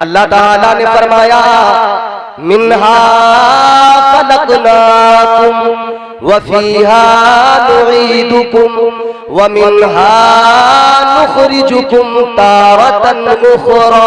अल्लाह ताला ने फरमाया मिन्हा खलक़नाकुम व फीहा नुईदुकुम व मिन्हा नुखरिजुकुम तारतन उखरा।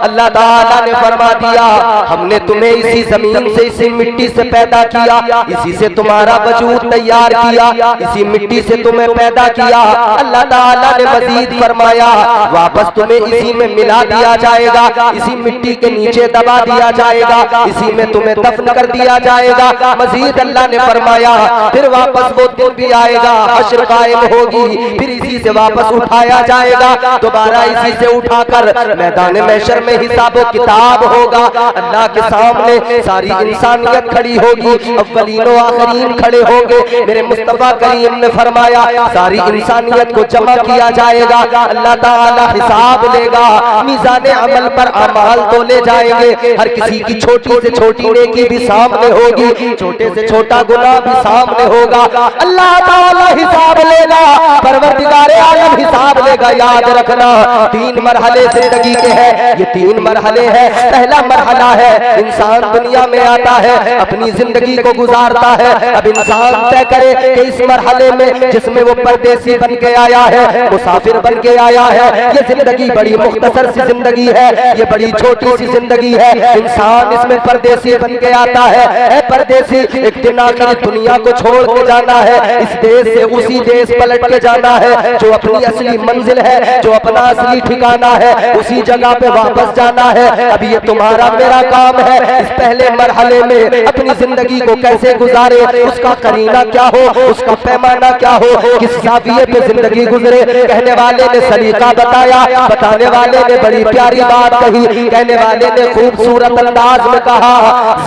अल्लाह ताला ने फरमा दिया हमने तुम्हें इसी जमीन से, इसी मिट्टी से पैदा किया, इसी से तुम्हारा वजूद तैयार किया, इसी मिट्टी से तुम्हें पैदा किया। अल्लाह ताला ने मजीद फरमाया वापस तुम्हें इसी में मिला दिया जाएगा, इसी मिट्टी के नीचे दबा दिया जाएगा, इसी में तुम्हें दफन कर दिया जाएगा। मजीद अल्लाह ने फरमाया फिर वापस वो दिन भी आएगा, हश्र कायम होगी, फिर इसी से वापस उठाया जाएगा, दोबारा इसी से उठाकर मैदान महशर में हिसाब किताब होगा। अल्लाह के सामने सारी इंसानियत खड़ी होगी, अव्वलीन व आखिरीन खड़े होंगे। मेरे मुस्तफा करीम ने फरमाया सारी इंसानियत को जमा किया जाएगा, अल्लाह ताला हिसाब लेगा, मीज़ान अमल पर अमाल तो ले जाएंगे। हर किसी की छोटी से छोटी नेकी भी सामने होगी, छोटे से छोटा गुनाह भी सामने होगा। अल्लाह ताला हिसाब लेगा, परवरदिगारे आलम हिसाब लेगा। याद रखना 3 मरहले जिंदगी के हैं, ये 3 मरहले हैं। पहला मरहला है इंसान दुनिया में आता है, अपनी जिंदगी को गुजारता है। अब इंसान तय करे कि इस मरहले में जिसमें वो परदेसी बन के आया है, मुसाफिर बन के आया है, ये जिंदगी बड़ी मुख्तसर सी जिंदगी है, ये बड़ी छोटी सी जिंदगी है। इंसान इसमें परदेसी बन के आता है। परदेसी एक दिन आकर दुनिया को छोड़ के जाना है, इस देश से उसी देश पलट के जाना है, जो अपनी असली मंजिल है, जो अपना असली ठिकाना है, उसी जगह पे वापस जाना है। अब ये तुम्हारा मेरा काम है इस पहले मरहले में अपनी जिंदगी को कैसे गुजारे, उसका करीना क्या हो, उसका पैमाना क्या हो, किस ज़ाविये पे जिंदगी गुजरे। कहने वाले ने सलीका बताया, बताने वाले ने बड़ी प्यारी बात कही। कहने वाले ने खूबसूरत अंदाज में कहा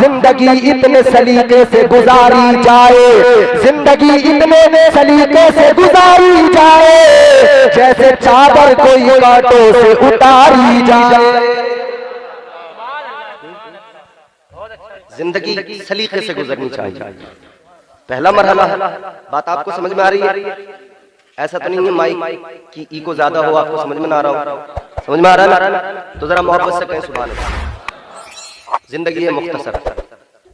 जिंदगी इतने सलीके से गुजारी जाए, जिंदगी इतने सलीके से गुजारी जाए जैसे चादर कोई कांटों से उतारी जाए। जिंदगी सलीके से गुजरनी चाहिए। पहला मरहला, बात आपको समझ में आ रही है? ऐसा तो नहीं है माइक की इको ज्यादा हो, आपको समझ में ना आ रहा हो? समझ में आ रहा है ना? तो जरा मोहब्बत से कहें सुभान अल्लाह। जिंदगी है मुख्तसर,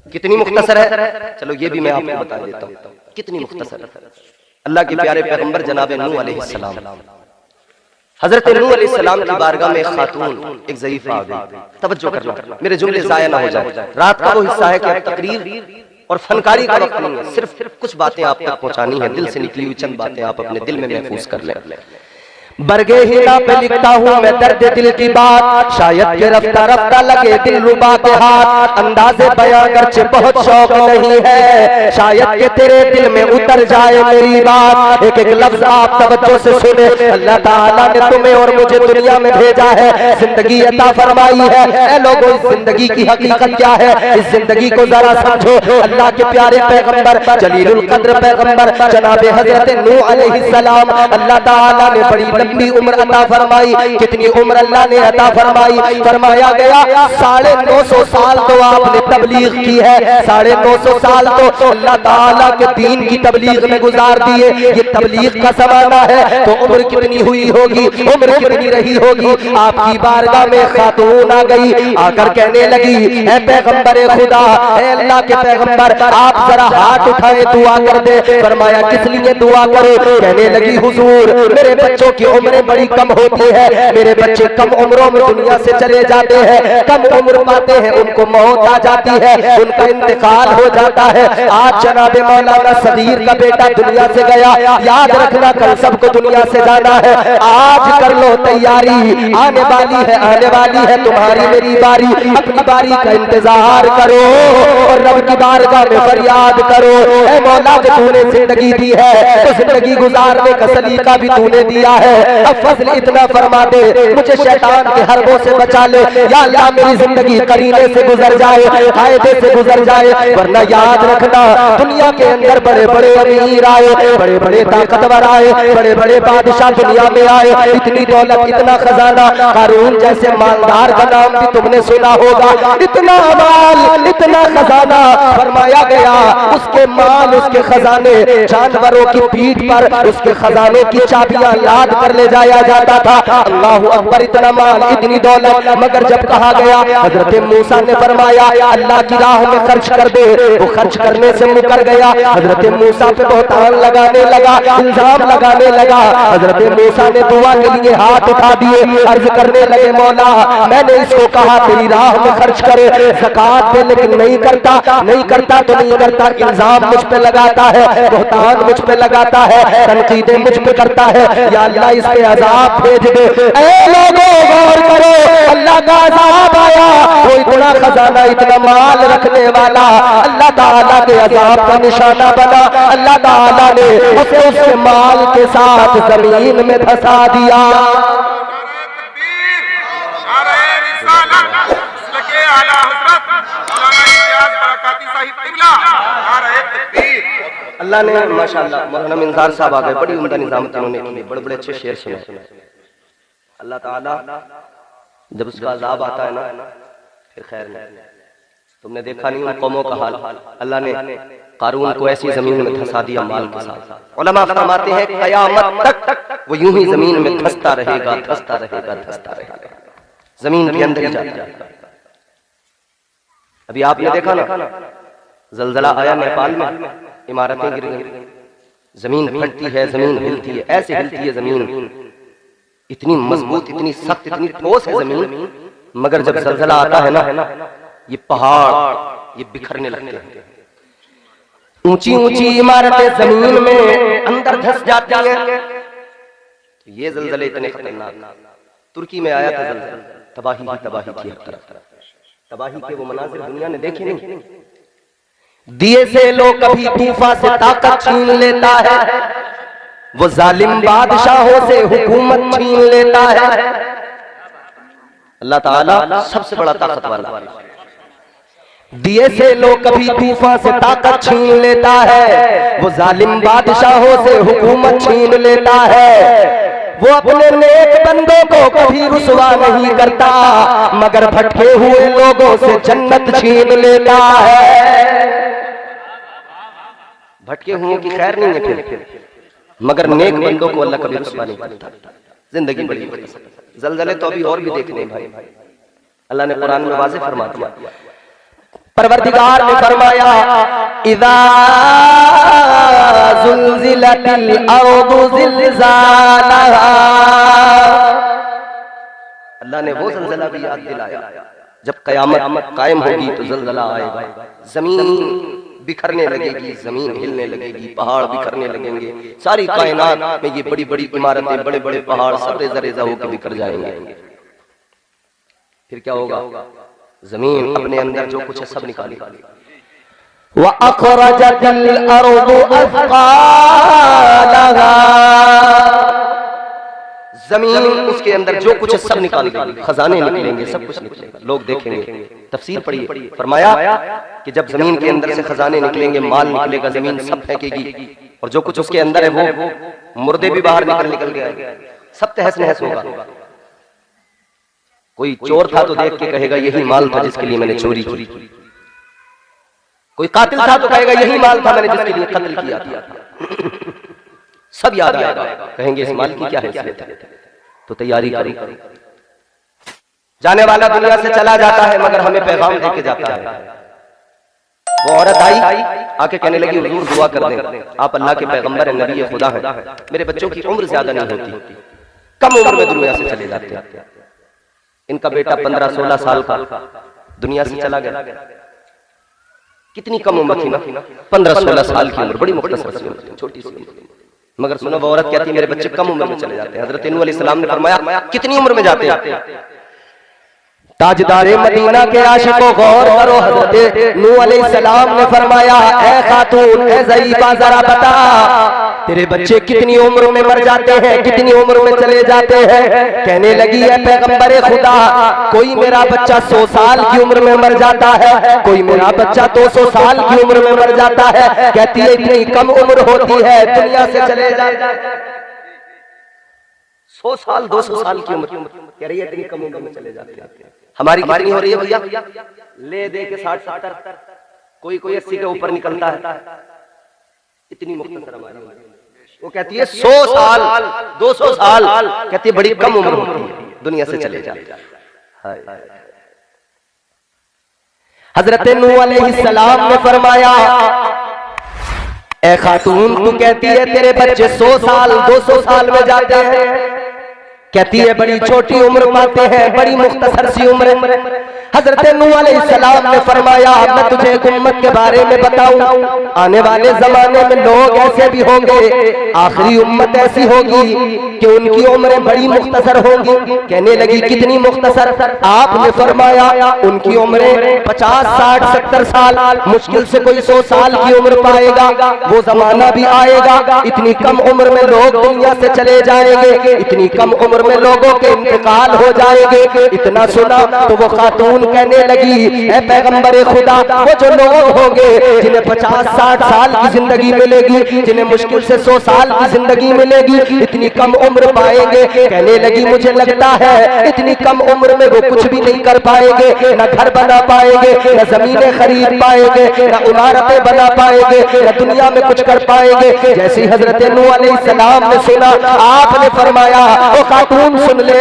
कितनी मुख्तसर है चलो ये भी मैं आपको बता देता हूँ कितनी मुख्तसर है। अल्लाह के प्यारे पैगंबर जनाब नूह अलैहिस्सलाम, हजरत नूह अलैहिस्सलाम की बारगाह में एक खातून, एक ज़ईफ़ा आ गई। तवज्जो करना, मेरे जुमले ज़ाया ना हो जाए। रात का वो हिस्सा है कि अब तकरीर और फनकारी का वक्त नहीं है, सिर्फ कुछ बातें आप तक पहुंचानी है, दिल से निकली हुई चंद बातें आप अपने दिल में महफूज कर लें। बरगे हिला पे लिखता हूँ मैं दर्द दिल की बात, शायद के रफ्ता रफ्ता लगे दिल रुबा के हाथ। अंदाज़े बयां करचे बहुत शौक नहीं है, शायद के तेरे दिल में उतर जाए मेरी बात। एक एक लफ्ज आप तवज्जो से सुने। अल्लाह ताला ने तुम्हें और मुझे दुनिया में भेजा है, जिंदगी अता फरमाई है। ऐ लोगों, इस जिंदगी की हकीकत क्या है, इस जिंदगी को जरा समझो। अल्लाह के प्यारे पैगंबर जलीलुल कद्र पैगंबर जनाब हजरत नूह अलैहिस्सलाम, अल्लाह ताला ने बड़ी लंबी उम्र अता फरमाई। कितनी उम्र अल्लाह ने अता फरमाई? फरमाया गया 950 साल तो आपने तबलीग की है, 950 साल तो अल्लाह ताला के दीन की तबलीग में गुजार दिए। ये तबलीग का ज़माना है तो उम्र कितनी हुई होगी, उम्र कितनी रही होगी। आपकी बारगाह में खातून आ गई, आकर कहने लगी ऐ पैगंबर खुदा, ऐ अल्लाह के पैगंबर, आप जरा हाथ उठाए दुआ कर दे। फरमाया किस लिए दुआ करो? कहने लगी हुजूर मेरे बच्चों की उम्र बड़ी कम होती है, मेरे बच्चे कम उम्रों में दुनिया से चले जाते हैं, कम उम्र पाते हैं, उनको मौत आ जाती है, उनका इंतकाल हो जाता है। आज जनाब मौलाना सगीर का बेटा दुनिया से गया, याद रखना कल सबको दुनिया से जाना है। आज कर लो तैयारी, आने वाली है, आने वाली है तुम्हारी मेरी बारी। अपनी बारी का इंतजार करो और रब की बारगाह में फरियाद करो, ऐ मौला जो तूने जिंदगी दी है तो जिंदगी गुजारने का सलीका भी तूने दिया है। अब फजल इतना फरमा दे, मुझे शैतान के हरबों से बचा ले। या अल्लाह मेरी जिंदगी करीने से गुजर जाए, फायदे से गुजर जाए, वरना याद रखना दुनिया के अंदर बड़े बड़े अमीर आए, बड़े बड़े ताकतवर आए, बड़े बड़े बादशाह दुनिया में आए, इतनी दौलत, इतना खजाना, कारून जैसे मालदार का नाम भी तुमने सुना होगा। इतना माल, इतना खजाना, फरमाया गया उसके माल, उसके खजाने जानवरों की पीठ पर उसके खजाने की चाबियां लाद कर ले जाया जाता था। अल्लाहु अकबर, इतना माल, इतनी दौलत, मगर जब कहा गया हजरत मूसा ने फरमाया अल्लाह की राह में खर्च कर दे, वो खर्च करने से मुकर गया। हजरत मूसा पे बहतान लगाने लगा, इल्जाम लगाने लगा। हजरत मूसा ने दुआ के लिए हाथ उठा दिए, अर्ज करने लगे मौला मैंने इसको कहा तेरी राह में खर्च करे, ज़कात दे, लेकिन नहीं करता तो नहीं करता, इल्जाम मुझ पे लगाता है, बहतान मुझ पे लगाता है, तनकीदें मुझ पे करता है। या अल्लाह इस पे अजाब भेज दे। ऐ लोगों गौर करो, अल्लाह का अजाब आया, वो इतना खजाना, इतना माल रखने वाला अल्लाह ताला के अजाब का निशाना बना। अल्लाह ताला ने उसे उसके माल के साथ जमीन में धंसा दिया। अल्लाह ने माशाअल्लाह मौलाना मिंजार साहब आ गए, बड़ी उम्दा निजाम उन्होंने किए, बड़े बड़े अच्छे शेर सुने। अल्लाह ताला जब उसका अजाब आता है ना फिर खैर नहीं। तुमने देखा नहीं उन कौमों का हाल, अल्लाह ने कारून को ऐसी जमीन में धंसा दिया माल के साथ। उलमा फरमाते हैं कयामत तक वो यूं ही जमीन में धंसता रहेगा, धंसता रहेगा, धंसता रहेगा, जमीन के अंदर ही जाता। अभी आपने देखा ना जलजला आया नेपाल में, इमारतें गिर गई, जमीन फटती है, जमीन हिलती है, ऐसे हिलती है जमीन, इतनी मजबूत, इतनी सख्त, इतनी ठोस है जमीन, मगर जब जलजला आता है ना ये पहाड़ ये बिखरने लगते हैं। ऊंची ऊंची इमारतें जमीन में अंदर धंस जाती हैं। ये जलजले इतने खतरनाक, तुर्की में आया था जलजला, तबाही ही तबाही की हर तरफ, तबाही के वो मनाजिर दुनिया ने देखे नहीं। दिए से लोग कभी तूफा से ताकत छीन लेता है, वो जालिम बादशाहों से हुकूमत छीन लेता है। अल्लाह ताला सबसे बड़ा ताकत वाला, दिए से लोग कभी तूफा से ताकत छीन लेता है, वो जालिम बादशाहों से हुकूमत छीन लेता है। वो अपने नेक बंदों को कभी रुसवा नहीं करता, मगर भटके हुए लोगों से जन्नत छीन लेता है। भटके हुए की खैर नहीं है फिर, मगर नेक बंदों को अल्लाह कभी रुसवा नहीं करता। जिंदगी बड़ी जलजले तो अभी और भी देखने भाई, अल्लाह ने कुरान में वाज़ेह फरमा दिया। परवरदिगार ने फरमाया इज़ा ज़ुल्ज़िलतिल अर्दु ज़िलज़ालहा, अल्लाह ने वो ज़लज़ला भी याद दिलाया जब क़यामत कायम होगी तो ज़लज़ला आएगा, जमीन बिखरने लगेगी, जमीन हिलने लगेगी, पहाड़ बिखरने लगेंगे, सारी कायनात में ये बड़ी बड़ी इमारतें, बड़े बड़े पहाड़ सब रेज़ा रेज़ा होकर बिखर जाएंगे। फिर क्या होगा? जमीन अपने अंदर जो कुछ है सब निकालेगी। व अखरजतिल अर्दु अथक़ालहा, जमीन उसके अंदर जो कुछ है सब निकाल देगी, खजाने निकलेंगे, सब कुछ निकलेगा, लोग देखेंगे। तफसीर पढ़िए, फरमाया कि जब जमीन के अंदर से खजाने निकलेंगे, माल निकलेगा, जमीन सब फेंकेगी और जो कुछ उसके अंदर है वो मुर्दे भी बाहर निकल गए, सब तहस नहस होगा। कोई चोर था तो देख के कहेगा यही माल था जिसके लिए मैंने चोरी की, कोई कातिल था तो कहेगा यही माल था मैंने जिसके लिए कत्ल किया था। सब याद आएगा, कहेंगे इस माल की क्या हैसियत है, तो तैयारी करो। जाने वाला दुनिया से चला जाता है मगर हमें पैगाम देके जाता है। वो औरत आई आके कहने लगी हुजूर दुआ कर दें, आप अल्लाह के पैगंबर हैं, नबी खुदा हैं, मेरे बच्चों की उम्र ज्यादा नहीं होती, कम उम्र में दुनिया से चले जाते हैं। इनका बेटा 15-16 साल का दुनिया से चला गया। कितनी कम उम्र थी ना, 15-16 साल की उम्र, बड़ी मुख्तसर सी उम्र, छोटी सी। मगर सुनो वो औरत कहती है मेरे बच्चे कम उम्र में चले जाते हैं। हजरत नूह अलैहिस्सलाम ने फरमाया कितनी उम्र में जाते हैं? ताजदारे मदीना के आशिकों गौर करो, हजरत नूह अलैहिस्सलाम ने फरमाया ऐ खातून, ऐ ज़ईबा जरा बता तेरे बच्चे कितनी उम्र में मर जाते हैं, कितनी उम्र में चले जाते हैं? कहने लगी है पैगंबरे खुदा, कोई मेरा बच्चा 100 साल की उम्र में मर जाता है, कोई मेरा बच्चा 200 साल की उम्र में मर जाता है। कहती है इतनी कम उम्र होती है दुनिया से चले जाते हैं। 100 साल 200 साल की उम्र कह रही है इतनी कम उम्र में चले जाते हैं। हमारी कितनी हो रही है भैया? ले दे के 60-70, कोई 80 के ऊपर निकलता है। इतनी मुख्तसर हमारी, वो कहती है 100 साल 200 साल, कहती है बड़ी कम उम्र होती है, दुनिया से चले जाए। हजरत नूह अलैहिस्सलाम ने फरमाया, ए खातून तू कहती है तेरे बच्चे 100 साल 200 साल में जाते हैं, कहती है बड़ी छोटी उम्र पाते हैं, बड़ी मुख्तसर सी उम्र। हजरत नूह अलैहिस्सलाम ने फरमाया, मैं तुझे एक उम्मत के बारे में बताऊं, आने वाले जमाने में लोग ऐसे भी होंगे, आखिरी उम्मत ऐसी होगी कि उनकी उम्रें बड़ी मुख्तसर होंगी। कहने लगी कितनी मुख्तसर? आपने फरमाया उनकी उम्रें 50 60 70 साल, मुश्किल से कोई 100 साल की उम्र पाएगा। वो जमाना भी आएगा, इतनी कम उम्र में लोग दुनिया से चले जाएंगे, इतनी कम उम्र में लोगों के इंतकाल हो जाएंगे। इतना सुना तो वो खातून कहने लगी, ऐ पैगंबरे खुदा, वो जो लोग होंगे जिन्हें 50 60 साल की जिंदगी मिलेगी, जिन्हें मुश्किल से 100 साल की जिंदगी मिलेगी, इतनी कम उम्र पाएंगे। कहने लगी मुझे लगता है इतनी कम उम्र में वो कुछ भी नहीं कर पाएंगे, न घर बना पाएंगे, न जमीनें खरीद पाएंगे, न इमारतें बना पाएंगे, न दुनिया में कुछ कर पाएंगे। जैसे ही हजरत नूह अलैहिस्सलाम ने सुना, आपने फरमाया, ओ खातून सुन ले,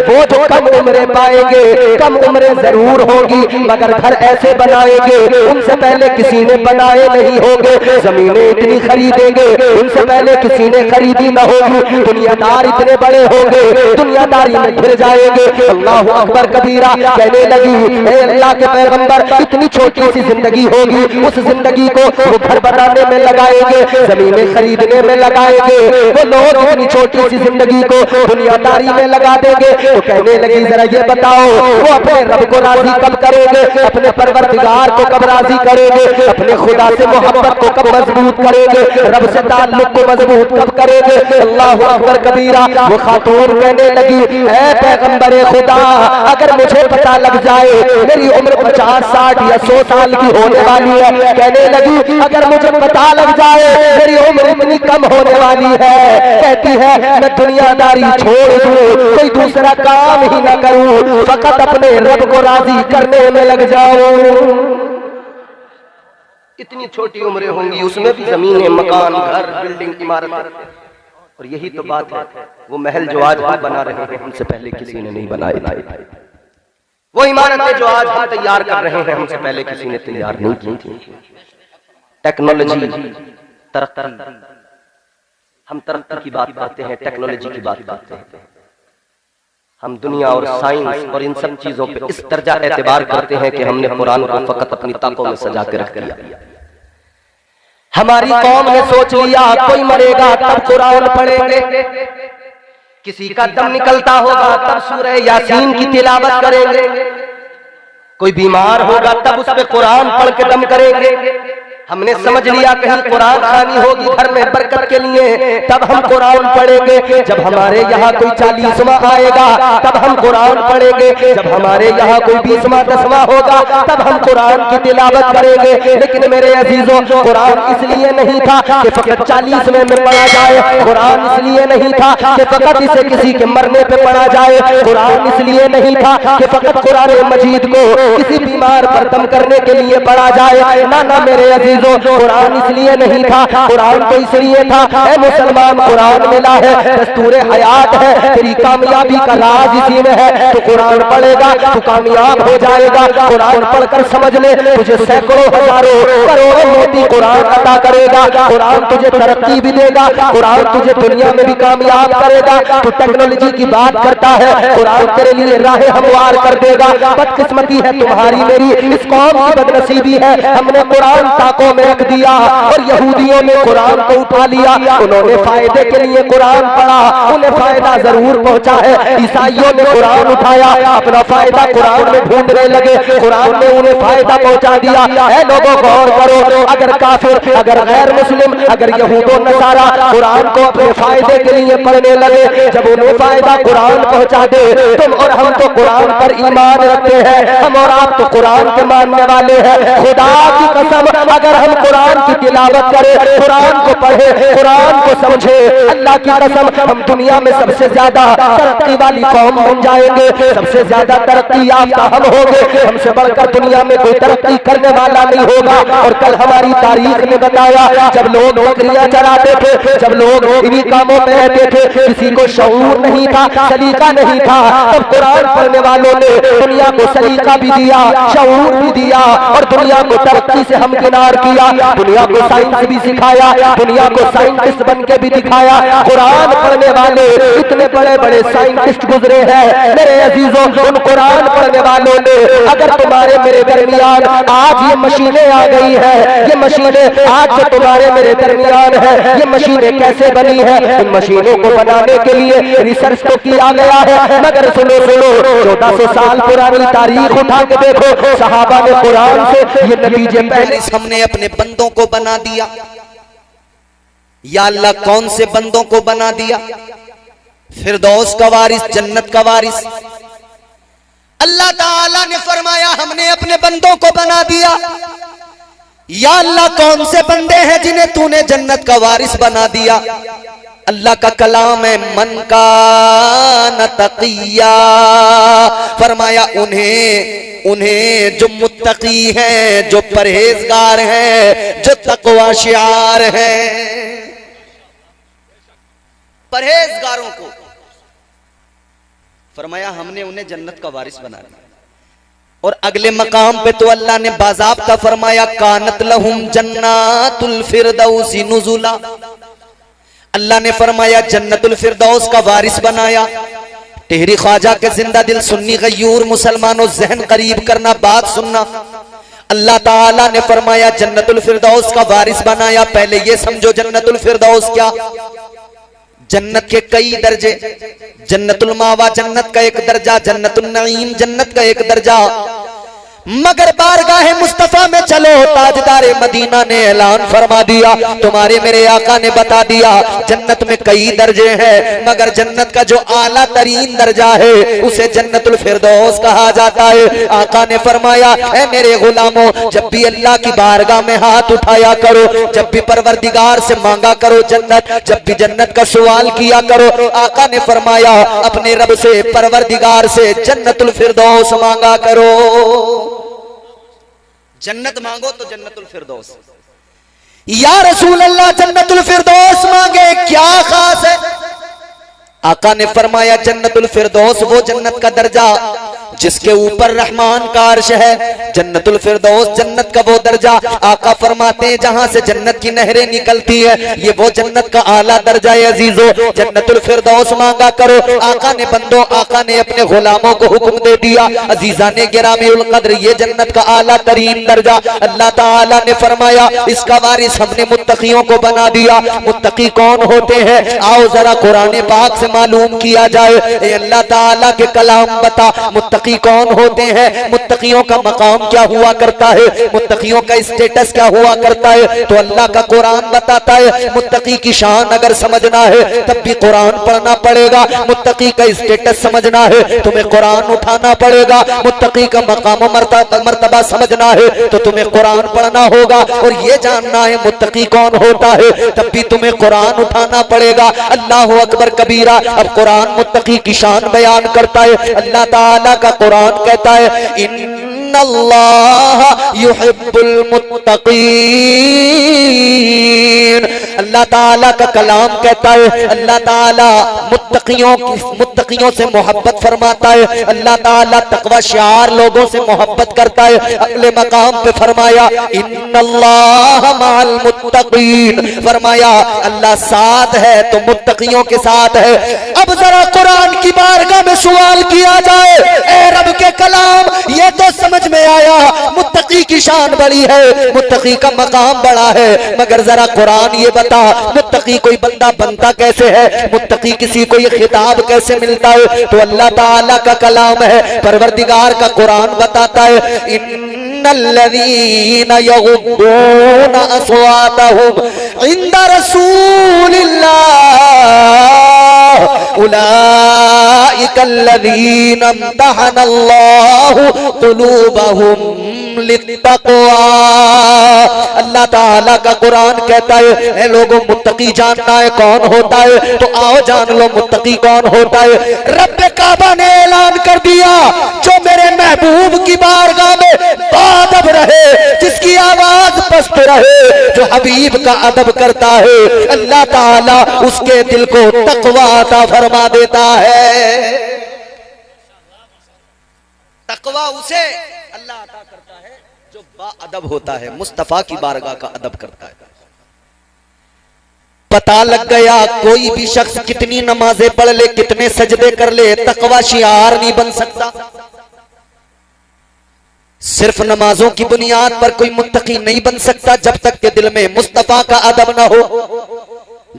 वो जो कम उम्रें पाएंगे, कम उम्रें जरूर होगी, मगर घर ऐसे बनाएंगे उनसे पहले किसी ने बनाए नहीं होंगे, जमीनें इतनी खरीदेंगे उनसे पहले किसी ने खरीदी न होगी, दुनियादार इतने बड़े होंगे, दुनियादारी में घिर जाएंगे। अल्लाह अकबर कबीरा। कहने लगी, हे अल्लाह के पैगंबर, इतनी छोटी सी जिंदगी होगी, उस जिंदगी को वो घर बनाने में लगाएंगे, जमीनें खरीदने में लगाएंगे, वो लोग इतनी छोटी सी जिंदगी को दुनियादारी में लगा देंगे। तो कहने लगी जरा ये बताओ, वो अपने रब को राजी कब करेंगे, अपने परवरदिगार को कब राजी करेंगे, अपने खुदा से मोहब्बत को कब मजबूत करेंगे, रब से ताल्लुक को मजबूत कब करेंगे। अल्लाह अकबर कबीरा। वो खातून कहने लगी, ऐ पैगंबरे खुदा, अगर मुझे पता लग जाए मेरी उम्र 50 60 या 100 साल की होने वाली है, कहने लगी अगर मुझे पता लग जाए मेरी उम्र इतनी कम होने वाली है, कहती है मैं दुनियादारी छोड़ दूं, कोई दूसरा काम ही ना करूं, फकत अपने रब को राजी करने में लग जाऊं। इतनी छोटी उम्रें होंगी, उसमें भी जमीनें, मकान, घर, बिल्डिंग, इमारत। और यही तो बात है, वो महल जो आज हम बना रहे हैं हमसे पहले किसी ने नहीं बनाए, वो इमारतें जो आज हम तैयार कर रहे हैं हमसे पहले किसी ने तैयार नहीं की थी। टेक्नोलॉजी, तरक्की, हम तरक्की की बात करते हैं, टेक्नोलॉजी की बात करते हैं, हम दुनिया और साइंस और इन सब चीजों पे इस दर्जा एतबार करते हैं कि हमने कुरान को फकत अपनी ताकों में सजा के रख दिया। हमारी कौम ने सोच लिया कोई मरेगा तब कुरान पढ़ेंगे, किसी का दम निकलता होगा तब सूरह यासीन की तिलावत करेंगे, कोई बीमार होगा तब उस पे कुरान पढ़ के दम करेंगे। हमने समझ लिया कहीं कुरान खानी होगी घर में बरकत के लिए तब हम कुरान पढ़ेंगे, जब हमारे यहाँ कोई 40वां आएगा तब हम कुरान पढ़ेंगे, जब हमारे यहाँ कोई 20वां 10वां होगा तब हम कुरान की तिलावत करेंगे। लेकिन मेरे अजीजों, कुरान इसलिए नहीं था कि फकत 40वें में पढ़ा जाए, कुरान इसलिए नहीं था कि फकत इसे किसी के मरने पे पढ़ा जाए, कुरान इसलिए नहीं था कि फकत कुरान मजीद को किसी बीमार पर दम करने के लिए पढ़ा जाए। ना ना मेरे अजीज, कुरान इसलिए नहीं था, कुरान तो इसलिए था, ऐ मुसलमान कुरान मिला है, दस्तूर हयात है, तेरी कामयाबी का राज इसी में है। तो कुरान पढ़ेगा तो कामयाब हो जाएगा। कुरान पढ़कर समझ ले तुझे सैकड़ों हजारों करोड़ों मोती कुरान अता करेगा, कुरान तुझे तरक्की भी देगा, कुरान तुझे दुनिया में भी कामयाब करेगा। तो टेक्नोलॉजी की बात करता है, कुरान तेरे लिए राह हमवार कर देगा। बदकिस्मती है तुम्हारी मेरी, इस कौम की बदनसीबी है, हमने कुरान ताकों में रख दिया और यहूदियों ने कुरान को उठा लिया। उन्होंने फायदे के लिए कुरान पढ़ा, उन्हें फायदा जरूर पहुंचा है। ईसाइयों ने कुरान उठाया, अपना फायदा कुरान में ढूंढने लगे, कुरान ने उन्हें फायदा पहुंचा दिया। ऐ लोगों गौर करो, अगर काफिर, अगर गैर मुस्लिम, अगर यहूदो नसारा कुरान को अपने फायदे के लिए पढ़ने लगे, जब उन्हें फायदा कुरान पहुंचा दे, तुम और हम तो कुरान पर ईमान रखते हैं, हम और आप तो कुरान के मानने वाले हैं। खुदा की कसम, अगर हम कुरान की तिलावत करें, कुरान को पढ़े, कुरान को समझे, अल्लाह की कसम हम दुनिया में सबसे ज्यादा तरक्की वाली कौम बन जाएंगे, सबसे ज्यादा तरक्की याफ्ता हम होंगे। हमसे बढ़कर दुनिया में कोई तरक्की करने वाला नहीं होगा। और कल हमारी तारीख ने बताया, जब लोग बकरियां चराते थे, जब लोग इन्हीं कामों में रहते थे, किसी को शऊर नहीं था, सलीका नहीं था, तब कुरान पढ़ने वालों ने दुनिया को सलीका भी दिया, शऊर भी दिया और दुनिया को तरक्की से हमकिनार किया, दुनिया को साइंस भी सिखाया, दुनिया को साइंटिस्ट बन के भी दिखाया। कुरान पढ़ने वाले इतने बड़े बड़े साइंटिस्ट गुजरे हैं मेरे अजीजों, उन कुरान पढ़ने वालों ने, अगर तुम्हारे मेरे दरमियान आज ये मशीनें आ गई है, ये मशीनें आज जो तुम्हारे मेरे दरमियान है, ये मशीनें कैसे बनी है? इन मशीनों को बनाने के लिए रिसर्च तो किया गया है, मगर सुनो सुनो 1400 साल पुरानी तारीख उठा के देखो, सहाबा ने कुरान से ये नतीजे पहले। हमने अपने बंदों को बना दिया, या अल्लाह कौन से बंदों को बना दिया? फिरदौस का वारिस, जन्नत का वारिस। अल्लाह ताला ने फरमाया हमने अपने बंदों को बना दिया। या अल्लाह कौन से बंदे हैं जिन्हें तूने जन्नत का वारिस बना दिया? अल्लाह का कलाम है, मन का न तकिया, फरमाया उन्हें जो मुत्तकी हैं, जो परहेजगार हैं, जो तकवा शियार हैं, परहेजगारों को फरमाया हमने उन्हें जन्नत का वारिस बना दिया। और अगले मकाम पे तो अल्लाह ने बाज़ाब्ता फरमाया, कानत लहुम जन्नातुल फिरदौसी नुजुला। अल्लाह ने फरमाया जन्नतुल फिरदौस का वारिस बनाया। टेहरी ख्वाजा के जिंदा दिल सुन्नी गयूर मुसलमानों जहन करीब करना, बात सुनना। अल्लाह ताला ने फरमाया जन्नतुल फिरदौस का वारिस बनाया। पहले ये समझो जन्नतुल फिरदौस क्या? जन्नत के कई दर्जे, जन्नतुल मावा जन्नत का एक दर्जा, जन्नतुल नईम जन्नत का एक दर्जा, मगर बारगाहे मुस्तफा में चलो, ताजदारे मदीना ने ऐलान फरमा दिया, तुम्हारे मेरे आका ने बता दिया जन्नत में कई दर्जे हैं, मगर जन्नत का जो आला तरीन दर्जा है उसे जन्नतुल फिरदौस कहा जाता है। आका ने फरमाया ऐ मेरे गुलामों, जब भी अल्लाह की बारगाह में हाथ उठाया करो, जब भी परवरदिगार से मांगा करो जन्नत, जब भी जन्नत का सवाल किया करो, आका ने फरमाया अपने रब से, परवरदिगार से जन्नतुल फिरदौस मांगा करो। जन्नत मांगो तो जन्नतुल फिरदौस। या रसूल अल्लाह जन्नतुल फिरदौस मांगे, क्या खास है? आका ने फरमाया जन्नतुल फिरदौस वो जन्नत का दर्जा जिसके ऊपर रहमान का अर्श है। जन्नतुल फिरदौस जन्नत का वो दर्जा, आका फरमाते हैं जहां से जन्नत की नहरें निकलती है, ये वो जन्नत का आला दर्जा है। अजीजों जन्नतुल फिरदौस मांगा करो। आका ने बंदो, आका ने अपने गुलामों को हुक्म दे दिया। अजीजा ने गिरामी उल कद्र, ये जन्नत का आला तरीन दर्जा अल्लाह ताला ने फरमाया इसका वारिस हमने मुत्तकियों को बना दिया। मुत्तकी कौन होते हैं? आओ जरा कुरान पाक से मालूम किया जाए। अल्लाह ताला के कलाम बता मुत्तकी कौन होते हैं, मुत्तकियों का मकाम क्या हुआ करता है, मुत्तकियों का स्टेटस क्या हुआ करता है, तो अल्लाह का कुरान बताता है। मुत्तकी की शान अगर समझना है तब भी कुरान पढ़ना पड़ेगा। मुत्तकी का स्टेटस समझना है तुम्हें कुरान उठाना पड़ेगा। मुत्तकी का मकाम मर्तबा समझना है तो तुम्हें कुरान पढ़ना होगा। और ये जानना है मुत्तकी कौन होता है तब भी तुम्हें कुरान उठाना पड़ेगा। अल्लाह अकबर कबीरा। अब कुरान मुत्तकी की शान बयान करता है। अल्लाह ताला का कुरान कहता है इन्नल्लाह युहिब्बुल मुत्तकीन। अल्लाह ताला का कलाम कहता है अल्लाह ताला मुत्तकियों से मोहब्बत फरमाता है। अल्लाह ताला तकवा शियार लोगों से मोहब्बत करता है। अगले मकाम पे फरमाया इन्नल्लाह मअल मुत्तकीन, फरमाया अल्लाह साथ है तो मुत्तकियों के साथ है। अब जरा कुरान की बारगाह में सवाल किया जाए, ए रब के कलाम ये तो समझ में आया मुत्तकी की शान बड़ी है, मुत्तकी का मकाम बड़ा है, मगर जरा कुरान ये बता मुत्तकी कोई बंदा बनता कैसे है, मुत्तकी किसी को ये खिताब कैसे मिलता है? तो अल्लाह ताला का कलाम है, परवरदिगार का कुरान बताता है इन्नल्लज़ीना यग़ुद्दूना अस्वातहुम इंदा रसूलिल्लाह उलाइकल्लज़ीना इम्तहनल्लाहु क़ुलूबहुम लित्तक़वा। अल्लाह ताला का कुरान कहता है ए लोगों, मुत्तकी जानना है कौन होता है, तो आओ जान लो मुत्तकी कौन होता है। रब्बे काबा ने ऐलान कर दिया, जो मेरे महबूब की बारगाह में बाअदब रहे, जिसकी आवाज पस्त रहे, जो हबीब का अदब करता है, अल्लाह ताला उसके दिल को तकवा अता फरमा देता है। तकवा उसे अल्लाह अता करता है जो बाअदब होता है, मुस्तफा की बारगाह का अदब करता है। पता लग गया कोई भी शख्स कितनी नमाजें पढ़ ले, कितने सजदे कर ले, तकवा शियार नहीं बन सकता। सिर्फ नमाजों की बुनियाद पर कोई मुत्तकी नहीं बन सकता जब तक के दिल में मुस्तफा का अदब ना हो,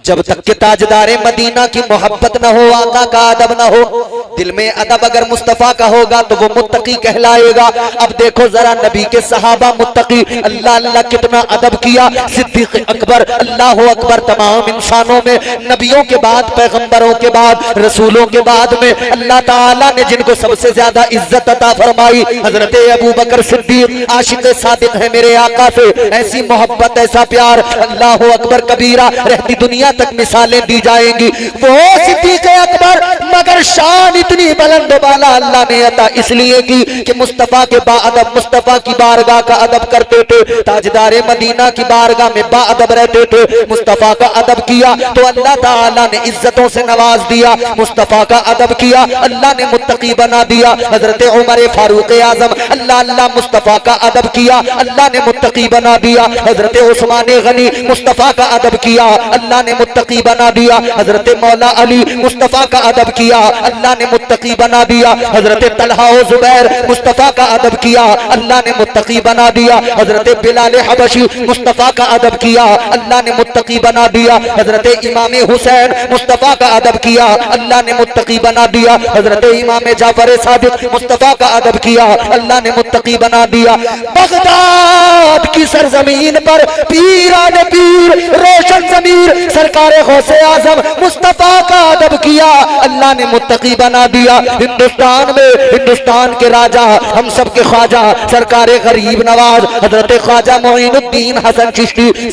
जब तक के ताजदारे मदीना की मोहब्बत ना हो, आका का अदब ना हो। दिल में अदब अगर मुस्तफा का होगा तो वो मुत्तकी कहलाएगा। अब देखो जरा नबी के सहाबा मुत्तकी, अल्लाह अल्लाह कितना अदब किया। सिद्दीक अकबर, अल्लाह अकबर, तमाम इंसानों में, नबियों के बाद, पैगंबरों के बाद, रसूलों के बाद में अल्लाह ताला ने जिनको सबसे ज्यादा इज्जत अता फरमाई, हजरत अबू बकर सिद्दीक आशिक सादिक है मेरे आका से। ऐसी मोहब्बत, ऐसा प्यार, अल्लाह अकबर कबीरा, रहती दुनिया तक मिसालें दी जाएंगी। वो सिद्दीक अकबर, मगर शान इतनी बुलंद वाला अल्लाह ने अता इसलिए की कि मुस्तफा के बाअदब, मुस्तफा की बारगाह का अदब करते थे। ताजदारे मदीना की बारगाह में बाअदब रहते थे, मुस्तफा का अदब किया तो अल्लाह ताला ने इज्जतों से नवाज दिया। मुस्तफा का अदब किया, अल्लाह ने मुत्तकी बना दिया। हजरत उमर फारूक आजम, अल्लाह अल्लाह, मुस्तफा का अदब किया, अल्लाह ने मुत्तकी बना दिया। हजरत उस्मान गनी, मुस्तफा का अदब किया, अल्लाह ने मुत्तकी बना दिया। हजरत मौला अली, मुस्तफा का अदब किया, अल्लाह ने मुत्तकी बना दिया। हजरत तलहा और जुबैर, मुस्तफा का अदब किया, अल्लाह ने मुत्तकी बना दिया। हजरत बिलाल हबशी, मुस्तफा का अदब किया, अल्लाह ने मुत्तकी बना दिया। हजरत इमाम हुसैन, मुस्तफा का अदब किया, अल्लाह ने मुत्तकी बना दिया। हजरत इमाम जाफर सादिक, मुस्तफा का अदब किया, अल्लाह ने मुत्तकी बना दिया। बगदाद की सरजमीन पर पीरान पीर, रोशन जमीर, सरकारे गौसे आजम, मुस्तफा का अदब किया, अल्लाह ने मुत्तकी बना दिया। हिंदुस्तान में, हिंदुस्तान के राजा, हम सब के ख्वाजा, सरकारे गरीब नवाज, हजरत ख्वाजा मोइनुद्दीन हसन चिश्ती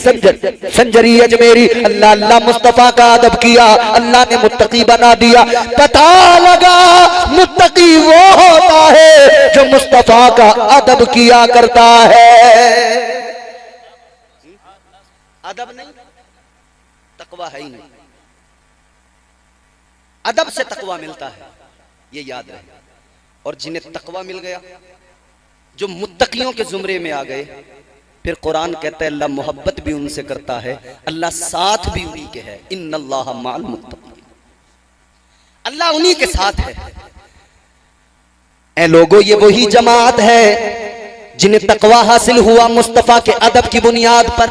संजरी अजमेरी, अल्लाह अल्लाह, मुस्तफा का अदब किया, अल्लाह ने मुत्तकी बना दिया। पता लगा मुत्तकी वो होता है जो मुस्तफा का अदब किया करता है। अदब नहीं, तकवा है ही नहीं। अदब से तकवा मिलता है, ये याद रहे। और जिन्हें तकवा मिल गया, जो मुत्तकियों के जुमरे में आ गए, फिर कुरान कहता है अल्लाह मोहब्बत भी उनसे करता है, अल्लाह साथ भी उन्हीं के है। इन्नल्लाह माल मुत्तकीन, अल्लाह उन्हीं के साथ है। ऐ लोगों, ये वही जमात है जिन्हें तकवा हासिल हुआ मुस्तफा के अदब की बुनियाद पर,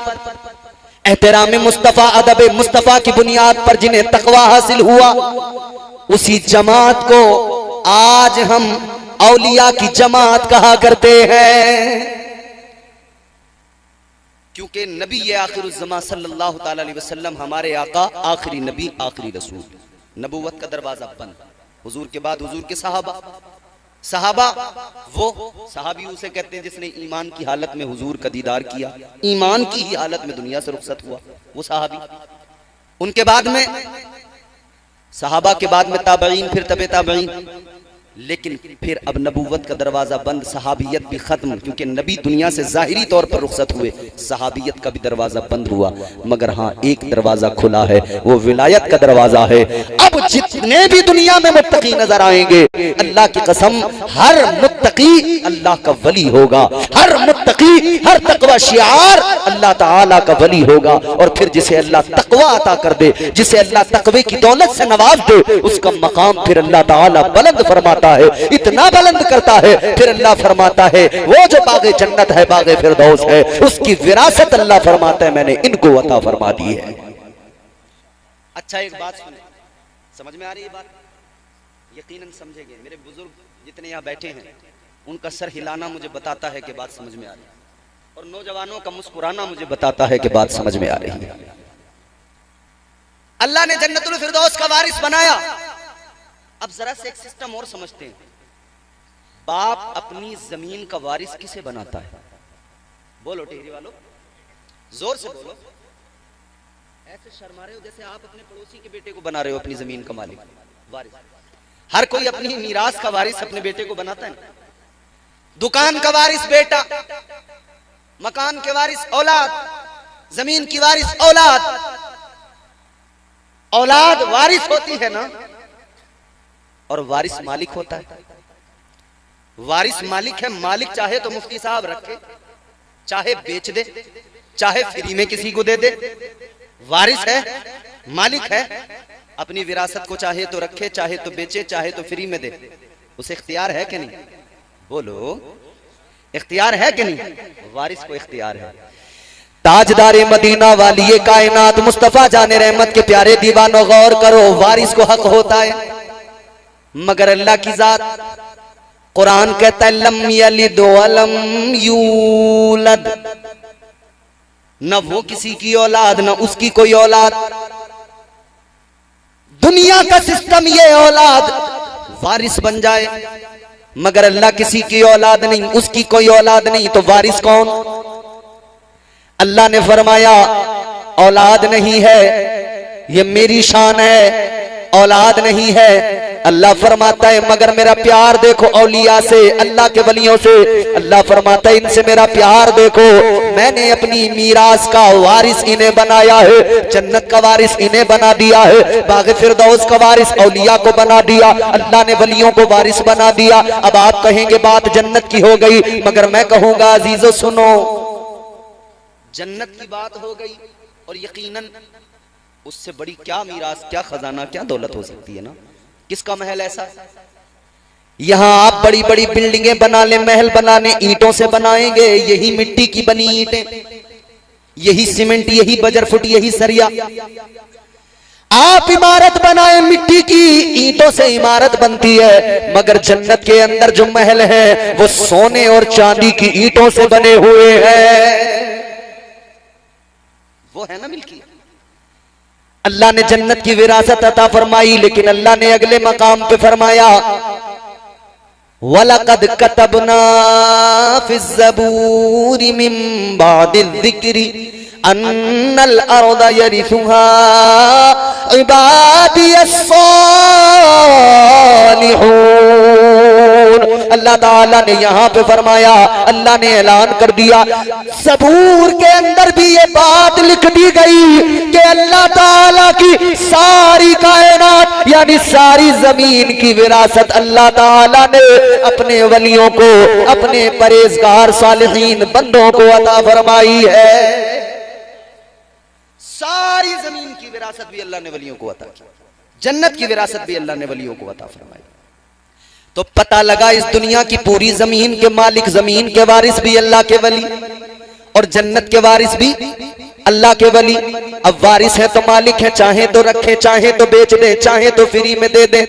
एहतराम मुस्तफा, अदब मुस्तफा की बुनियाद पर जिन्हें तकवा हासिल हुआ, उसी जमात को आज हम औलिया की जमात कहा करते हैं। क्योंकि नबी आखिरुज़्ज़मा सल्लल्लाहु ताला अलैहि वसल्लम हमारे आका, आखिरी नबी, आखिरी रसूल, नबूवत का दरवाजा बंद। हुजूर के बाद हुजूर के सहाबा, सहाबा वो सहाबी उसे कहते हैं जिसने ईमान की हालत में हुजूर का दीदार किया, ईमान की ही हालत में दुनिया से रुखसत हुआ, वो सहाबी। उनके बाद में सहाबा के बाद में ताबईन, फिर तबे ताबईन, लेकिन फिर अब नबूवत का दरवाजा बंद, सहाबियत भी खत्म। क्योंकि नबी दुनिया से जाहिरी तौर पर रुखसत हुए, सहाबियत का भी दरवाजा बंद हुआ। मगर हाँ, एक दरवाजा खुला है, वो विलायत का दरवाजा है। अब जितने भी दुनिया में मुत्तकी नजर आएंगे, अल्लाह की कसम, हर मुत्तकी अल्लाह का वली होगा। हर मुत्तकी, हर तकवा शियार अल्लाह ताला का वली होगा। और फिर जिसे अल्लाह तकवा अता कर दे, जिसे अल्लाह तकवे की दौलत से नवाज दे, उसका मकाम फिर अल्लाह ताला बुलंद फरमाता है, इतना बुलंद करता है। फिर अल्लाह फरमाता है वो जो बागे जन्नत है, बागे फिरदौस है, उसकी विरासत अल्लाह फरमाता है मैंने इनको अता फरमा दी है। अच्छा, एक बात सुने, समझ में आ रही है बात? यकीनन समझेंगे। मेरे बुजुर्ग जितने यहाँ बैठे हैं, उनका सर हिलाना मुझे बताता है कि बात समझ में आ रही है, और नौजवानों का मुस्कुराना मुझे बताता है कि बात समझ में आ रही है। अल्लाह ने जन्नतुल फिरदौस का वारिस बनाया। अब जरा से एक सिस्टम और समझते हैं। बाप अपनी जमीन का वारिस किसे बनाता है? बोलो टेहरी वालों, जोर से बोलो। ऐसे शर्मा रहे हो जैसे आप अपने पड़ोसी के बेटे को बना रहे हो अपनी जमीन का मालिक, वारिस। हर कोई अपनी मीरास का वारिस अपने बेटे को बनाता है। दुकान का वारिस बेटा, मकान के वारिस औलाद, जमीन की वारिस औलाद। औलाद वारिस होती है ना, और वारिस मालिक होता है। वारिस मालिक है। मालिक चाहे तो मुफ्ती साहब रखे, चाहे बेच दे, चाहे फ्री में किसी को दे दे। वारिस है, मालिक है। अपनी विरासत को चाहे तो रखे, चाहे तो बेचे, चाहे तो फ्री में दे। उसे इख्तियार है कि नहीं? बोलो, इख्तियार है कि नहीं? वारिस को इख्तियार है। ताजदारे मदीना वाली कायनात मुस्तफा जाने रहमत के प्यारे दीवानों, गौर करो, वारिस को हक होता है मगर अल्लाह की जात। कुरान कहता है लम यलिद वलम यूलद, न वो किसी की औलाद न उसकी कोई औलाद। दुनिया का सिस्टम ये औलाद वारिस बन जाए, मगर अल्लाह किसी की औलाद नहीं, उसकी कोई औलाद नहीं, तो वारिस कौन? अल्लाह ने फरमाया औलाद नहीं है, ये मेरी शान है, औलाद नहीं है। अल्लाह फरमाता है मगर मेरा प्यार देखो औलिया से, अल्लाह के वलियों से। अल्लाह फरमाता है इनसे मेरा प्यार देखो, मैंने अपनी मीरास का वारिस इन्हें बनाया है, जन्नत का वारिस इन्हें बना दिया है, बाग़ फिरदौस का वारिस औलिया को बना दिया, अल्लाह ने वलियों को वारिस बना दिया। अब आप कहेंगे बात जन्नत की हो गई, मगर मैं कहूंगा अजीजों सुनो, जन्नत की बात हो गई और यकीनन उससे बड़ी क्या मीरास, क्या खजाना, क्या दौलत हो सकती है ना। किसका महल ऐसा? यहां आप बड़ी बड़ी बिल्डिंगें बना ले, महल बनाने ईंटों से बनाएंगे, यही मिट्टी की बनी ईंटें, यही सीमेंट, यही बजर फुट, यही सरिया। आप इमारत बनाए मिट्टी की, ईंटों से इमारत बनती है, मगर जन्नत के अंदर जो महल है वो सोने और चांदी की ईंटों से बने हुए हैं। वो है ना मिल्की। अल्लाह ने जन्नत की विरासत अता फरमाई, लेकिन अल्लाह ने अगले मकाम पे फरमाया वलक़द कतबना फ़िज़्ज़बूरि मिन बादिज़्ज़िक्रि अन्नल अर्ज़ यरिथुहा इबादियस्सालिहून। अल्लाह ताला ने यहाँ पे फरमाया, अल्लाह ने ऐलान कर दिया, ज़बूर के अंदर भी ये बात लिख दी गई कि अल्लाह ताला की सारी कायनात यानी सारी जमीन की विरासत अल्लाह ताला ने अपने वलियों को, अपने परहेजगार सालिहीन बंदों को अता फरमाई है। सारी जमीन की विरासत भी अल्लाह ने वलियों को अता की, जन्नत की विरासत भी अल्लाह ने वलियों को अता फरमाई। तो पता लगा इस दुनिया की पूरी जमीन के मालिक, जमीन के वारिस भी अल्लाह के वली और जन्नत के वारिस भी अल्लाह के वली। अब वारिस है तो मालिक है, चाहे तो रखे, चाहे तो बेच दे, चाहे तो फ्री में दे दे।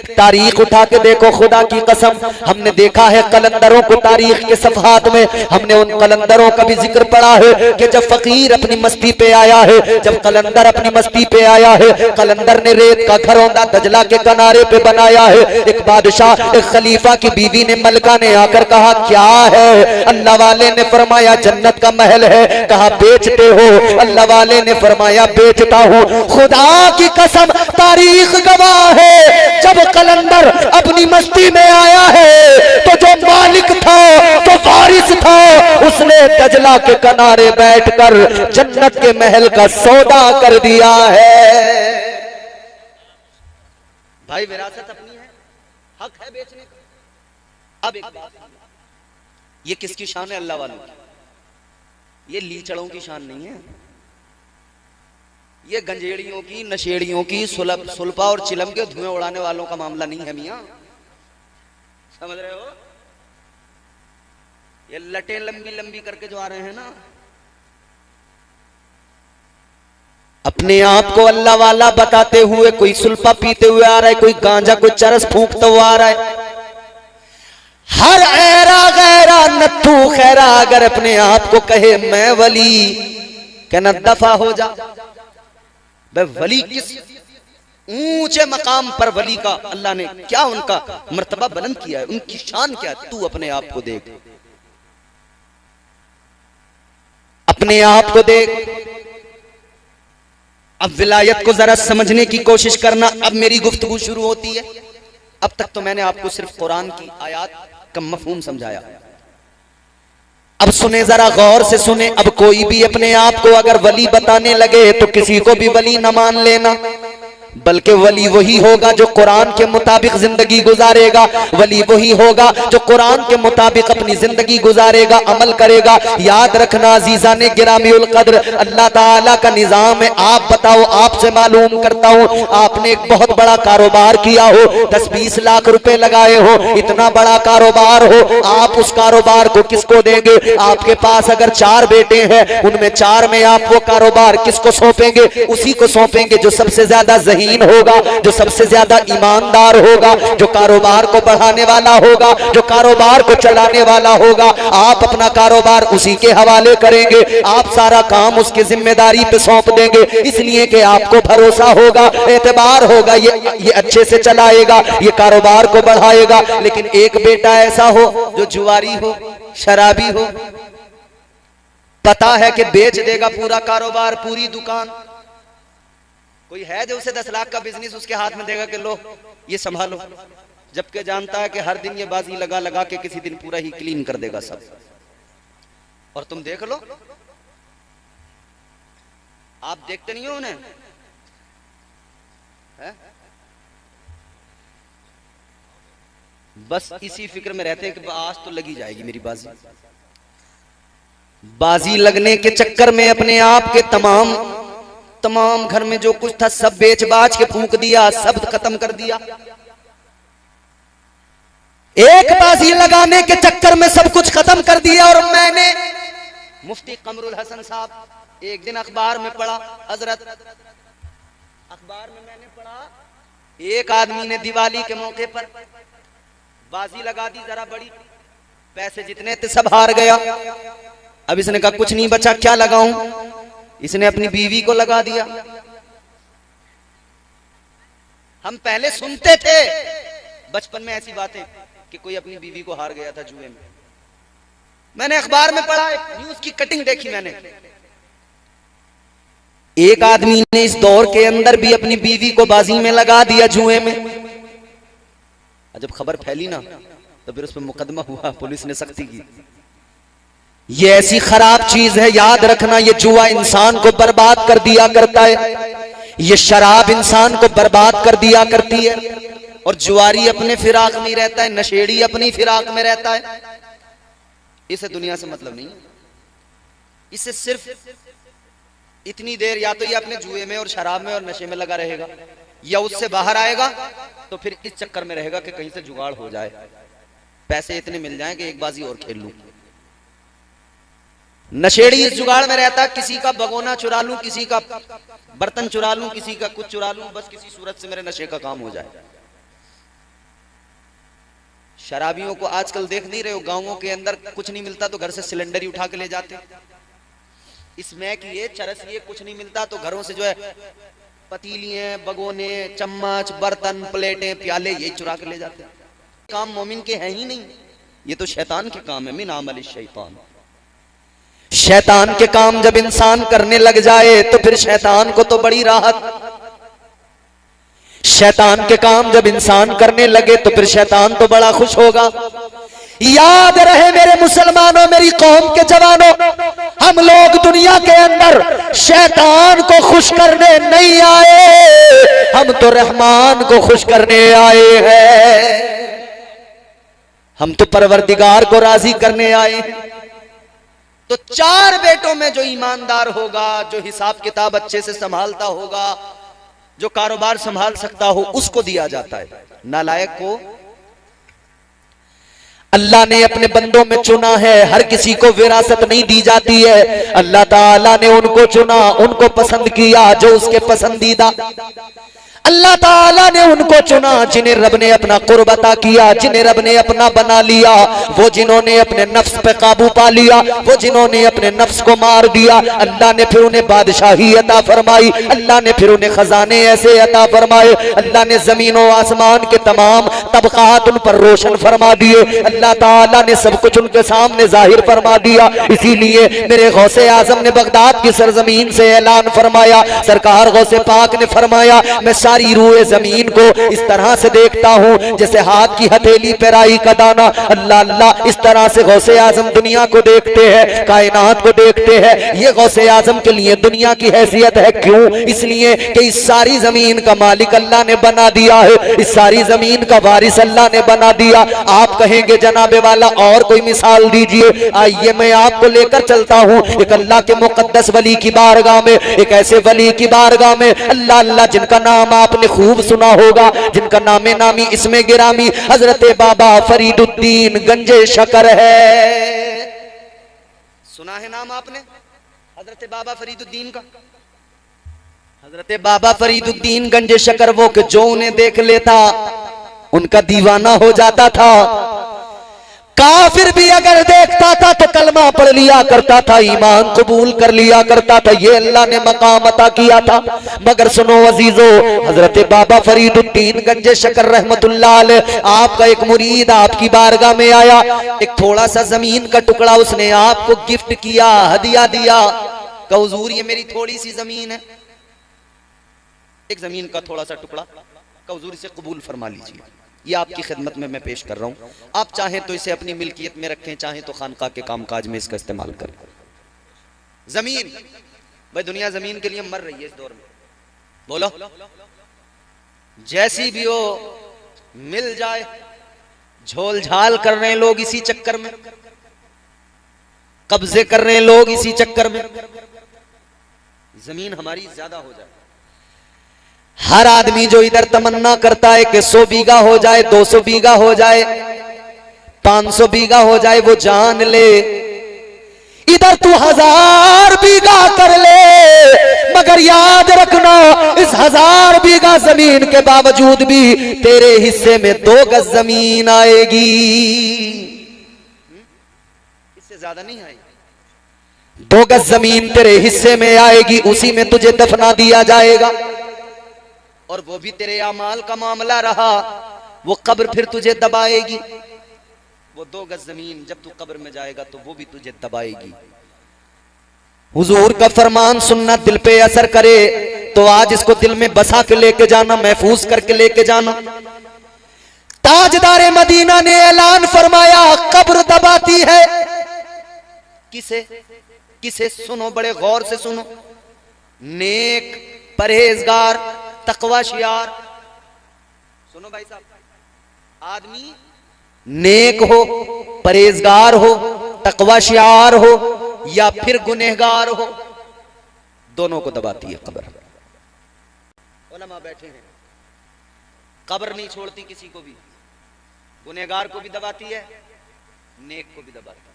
तारीख उठा के देखो, खुदा की कसम हमने देखा है कलंदरों को, तारीख के सफहात में हमने उन कलंदरों का भी जिक्र पढ़ा है कि जब फकीर अपनी मस्ती पे आया है, जब कलंदर अपनी मस्ती पे आया है, कलंदर ने रेत का घरौंदा दजला के किनारे पे बनाया है। एक बादशाह, एक खलीफा की बीवी ने, मलका ने आकर कहा क्या है? अल्लाह वाले ने फरमाया जन्नत का महल है। कहा बेचते हो? अल्लाह वाले ने फरमाया बेचता हूं। खुदा की कसम तारीख गवाह है, जब कलंदर अपनी मस्ती में आया है तो जो मालिक था, जो वारिस था, उसने दजला के किनारे बैठकर जन्नत के महल का सौदा कर दिया है। भाई विरासत अपनी है, हक है बेचने का। अब एक बात, ये किसकी शान है? अल्लाह वालों की। ये लीचड़ों की शान नहीं है, ये गंजेड़ियों की, नशेड़ियों की, सुल्फा और चिलम के धुएं उड़ाने वालों का मामला नहीं है मियां, समझ रहे हो? ये लटें लंबी लंबी करके जो आ रहे हैं ना, अपने आप को अल्लाह वाला बताते हुए कोई सुल्फा पीते हुए आ रहा है, कोई गांजा, कोई चरस फूंकता हुआ आ रहा है। हर ऐरा गैरा नत्थू खैरा अगर अपने आप को कहे मैं वली, कहना दफा हो जा। वली किस ऊंचे मकाम पर वली का अल्लाह ने क्या उनका मर्तबा बुलंद किया है, उनकी शान क्या है, तू अपने आप को देख, अपने आप को देख। अब विलायत को जरा समझने की कोशिश करना। अब मेरी गुफ्तगू शुरू होती है। अब तक तो मैंने आपको सिर्फ कुरान की आयत का मफहूम समझाया। अब सुने, जरा गौर से सुने। अब कोई भी अपने आप को अगर वली बताने लगे तो किसी को भी वली न मान लेना, बल्कि वली वही होगा जो कुरान के मुताबिक जिंदगी गुजारेगा। वली वही होगा जो कुरान के मुताबिक अपनी जिंदगी गुजारेगा, अमल करेगा। याद रखना अजीज़ाने गिरामीउल कद्र, अल्लाह ताला का निजाम है। आप बताओ, आपसे मालूम करता हूं, आपने एक बहुत बड़ा कारोबार किया हो, 10-20 लाख रुपए लगाए हो, इतना बड़ा कारोबार हो, आप उस कारोबार को किसको देंगे? आपके पास अगर 4 बेटे हैं, उनमें 4 में आप वो कारोबार किसको सौंपेंगे? उसी को सौंपेंगे जो सबसे ज्यादा होगा, जो सबसे ज्यादा ईमानदार होगा, जो कारोबार को बढ़ाने वाला होगा, जो कारोबार को चलाने वाला होगा। आप अपना कारोबार उसी के हवाले करेंगे, आप सारा काम उसकी जिम्मेदारी पे सौंप देंगे, इसलिए कि आपको भरोसा होगा, एतबार होगा, ये अच्छे से चलाएगा, ये कारोबार को बढ़ाएगा। लेकिन एक बेटा ऐसा हो जो जुआरी हो, शराबी हो, पता है कि बेच देगा पूरा कारोबार, पूरी दुकान। कोई है जो उसे 10 लाख का बिजनेस उसके हाथ में देगा कि लो ये संभालो, जबकि जानता है कि हर दिन ये बाजी लगा लगा के किसी दिन पूरा ही क्लीन कर देगा सब। और तुम देख लो, आप देखते नहीं हो उन्हें, है? बस इसी फिक्र में रहते हैं कि आज तो लगी जाएगी मेरी बाजी। बाजी लगने के चक्कर में अपने आप के तमाम घर में जो कुछ था सब बेच बाच के फूंक दिया, सब खत्म कर दिया। एक बाजी लगाने के चक्कर में सब कुछ खत्म कर दिया। और मैंने मुफ्ती कमरुल हसन साहब एक दिन अखबार में पढ़ा, हजरत अखबार में मैंने पढ़ा, एक आदमी ने दिवाली के मौके पर बाजी लगा दी जरा बड़ी, पैसे जितने थे सब हार गया। अब इसने कहा कुछ नहीं बचा, क्या लगाऊं? इसने अपनी बीवी को लगा दिया। हम पहले सुनते थे बचपन में ऐसी बातें कि कोई अपनी बीवी को हार गया था जुए में। मैंने अखबार में पढ़ा, न्यूज की कटिंग देखी मैंने, एक आदमी ने इस दौर के अंदर भी अपनी बीवी को बाजी में लगा दिया, जुए में। जब खबर फैली ना तो फिर उस पर मुकदमा हुआ, पुलिस ने सख्ती की। ये ऐसी खराब चीज है, याद रखना, ये जुआ इंसान को बर्बाद कर दिया करता है, ये शराब इंसान को बर्बाद कर दिया करती है। और जुआरी अपने फिराक में रहता है, नशेड़ी अपनी फिराक में रहता है। इसे दुनिया से मतलब नहीं, इसे सिर्फ इतनी देर या तो ये अपने जुए में और शराब में और नशे में लगा रहेगा, या उससे बाहर आएगा तो फिर इस चक्कर में रहेगा कि कहीं से जुगाड़ हो जाए, पैसे इतने मिल जाएं कि एक बाजी और खेल लूं। नशेड़ी इस जुगाड़ में रहता, किसी का भगोना चुरा लूं, किसी का बर्तन चुरा लूं, किसी का कुछ चुरा लूं, बस किसी सूरत से मेरे नशे का काम हो जाए। शराबियों को आजकल देख नहीं रहे हो, गांवों के अंदर कुछ नहीं मिलता तो घर से सिलेंडर ही उठा के ले जाते। इसमें कि ये चरस ये कुछ नहीं मिलता तो घरों से जो है पतीलियां, भगोने, चम्मच, बर्तन, प्लेटें, प्याले यही चुरा के ले जाते। काम मोमिन के हैं ही नहीं, ये तो शैतान के काम है। मिन अमल शैतान, शैतान के काम जब इंसान करने लग जाए तो फिर शैतान को तो बड़ी राहत। शैतान के काम जब इंसान करने लगे तो फिर शैतान तो बड़ा खुश होगा। याद रहे मेरे मुसलमानों, मेरी कौम के जवानों, हम लोग दुनिया के अंदर शैतान को खुश करने नहीं आए, हम तो रहमान को खुश करने आए हैं। हम तो परवरदिगार को राजी करने आए हैं। तो 4 बेटों में जो ईमानदार होगा, जो हिसाब किताब अच्छे से संभालता होगा, जो कारोबार संभाल सकता हो, उसको दिया जाता है। नालायक को अल्लाह ने अपने बंदों में चुना है, हर किसी को विरासत नहीं दी जाती है। अल्लाह ताला ने उनको चुना, उनको पसंद किया जो उसके पसंदीदा। अल्लाह ताला ने उनको चुना जिन्हें रब ने अपना कुर्ब अता किया, जिन्हें रब ने अपना बना लिया, वो जिन्होंने अपने नफ्स पे काबू पा लिया, वो जिन्होंने अपने नफ्स को मार दिया। अल्लाह ने फिर उन्हें बादशाही अता फरमाई, अल्लाह ने फिर उन्हें खजाने ऐसे अता फरमाए, अल्लाह ने जमीन और आसमान के तमाम तबकात उन पर रोशन फरमा दिए, अल्लाह ताला ने सब कुछ उनके सामने जाहिर फरमा दिया। इसीलिए मेरे गौसे आजम ने बगदाद की सरजमीन से ऐलान फरमाया, सरकार गौसे पाक ने फरमाया, मैं सारी रूए जमीन को इस तरह से देखता हूँ जैसे हाथ की हथेली पे राई का दाना। अल्लाह अल्लाह, इस तरह से गौसे आजम दुनिया को देखते हैं, कायनात को देखते हैं। ये गौसे आजम के लिए दुनिया की हैसियत है। क्यों? इसलिए कि इस सारी जमीन का मालिक अल्लाह ने बना दिया है, इस सारी जमीन का वारिस अल्लाह ने बना दिया। आप कहेंगे जनाबे वाला और कोई मिसाल दीजिए। आइए मैं आपको लेकर चलता हूँ एक अल्लाह के मुकद्दस वली की बारगाह में, एक ऐसे वली की बारगाह में, अल्लाह अल्लाह जिनका नाम आपने खूब सुना होगा, जिनका नामे नामी इसमें गिरामी हजरत बाबा फरीदुद्दीन गंजे शकर है। सुना है नाम आपने हजरत बाबा फरीदुद्दीन का? हजरत बाबा फरीदुद्दीन गंजे शकर वो कि जो उन्हें देख लेता उनका दीवाना हो जाता था। काफिर भी अगर देखता था तो कलमा पढ़ लिया करता था, ईमान कबूल कर लिया करता था। ये अल्लाह ने मकाम अता किया था। मगर सुनो अजीजो, हजरत बाबा फरीदुद्दीन गंजे शकर रहमतुल्लाह अलैह, आपका एक मुरीद आपकी बारगाह में आया, एक थोड़ा सा जमीन का टुकड़ा उसने आपको गिफ्ट किया, हदिया दिया। का हुजूर ये मेरी थोड़ी सी जमीन है, एक जमीन का थोड़ा सा टुकड़ा, का हुजूर इसे कबूल फरमा लीजिए, ये आपकी खिदमत में मैं पेश कर रहा हूं। आप चाहें तो इसे अपनी मिल्कियत में रखें, चाहें तो खानका के कामकाज में इसका इस्तेमाल करें। जमीन, भाई दुनिया जमीन के लिए मर रही है इस दौर में। बोलो, जैसी भी हो मिल जाए, झोल झाल कर रहे हैं लोग इसी चक्कर में, कब्जे कर रहे हैं लोग इसी चक्कर में, जमीन हमारी ज्यादा हो जाए। हर आदमी जो इधर तमन्ना करता है कि 100 बीघा हो जाए, 200 बीघा हो जाए, 500 बीघा हो जाए, वो जान ले इधर तू 1000 बीघा कर ले, मगर याद रखना इस 1000 बीघा जमीन के बावजूद भी तेरे हिस्से में 2 गज जमीन आएगी, इससे ज्यादा नहीं आएगी। 2 गज जमीन तेरे हिस्से में आएगी, उसी में तुझे दफना दिया जाएगा। और वो भी तेरे अमाल का मामला रहा, वो कब्र फिर तुझे दबाएगी। वो 2 गज जमीन जब तू कब्र में जाएगा तो वो भी तुझे दबाएगी। हुजूर का फरमान सुनना दिल पे असर करे तो आज इसको दिल में बसा के लेके जाना, महफूज करके लेके जाना। ताजदारे मदीना ने ऐलान फरमाया, कब्र दबाती है किसे? किसे? सुनो, बड़े गौर से सुनो। नेक, परहेजगार, तकवा शियार। सुनो भाई साहब, आदमी नेक हो, परहेजगार हो, तकवा शियार हो या फिर गुनहगार हो, दोनों को दबाती है कब्र। उलमा बैठे हैं, कब्र नहीं छोड़ती किसी को भी, गुनहगार को भी दबाती है, नेक को भी दबाती है।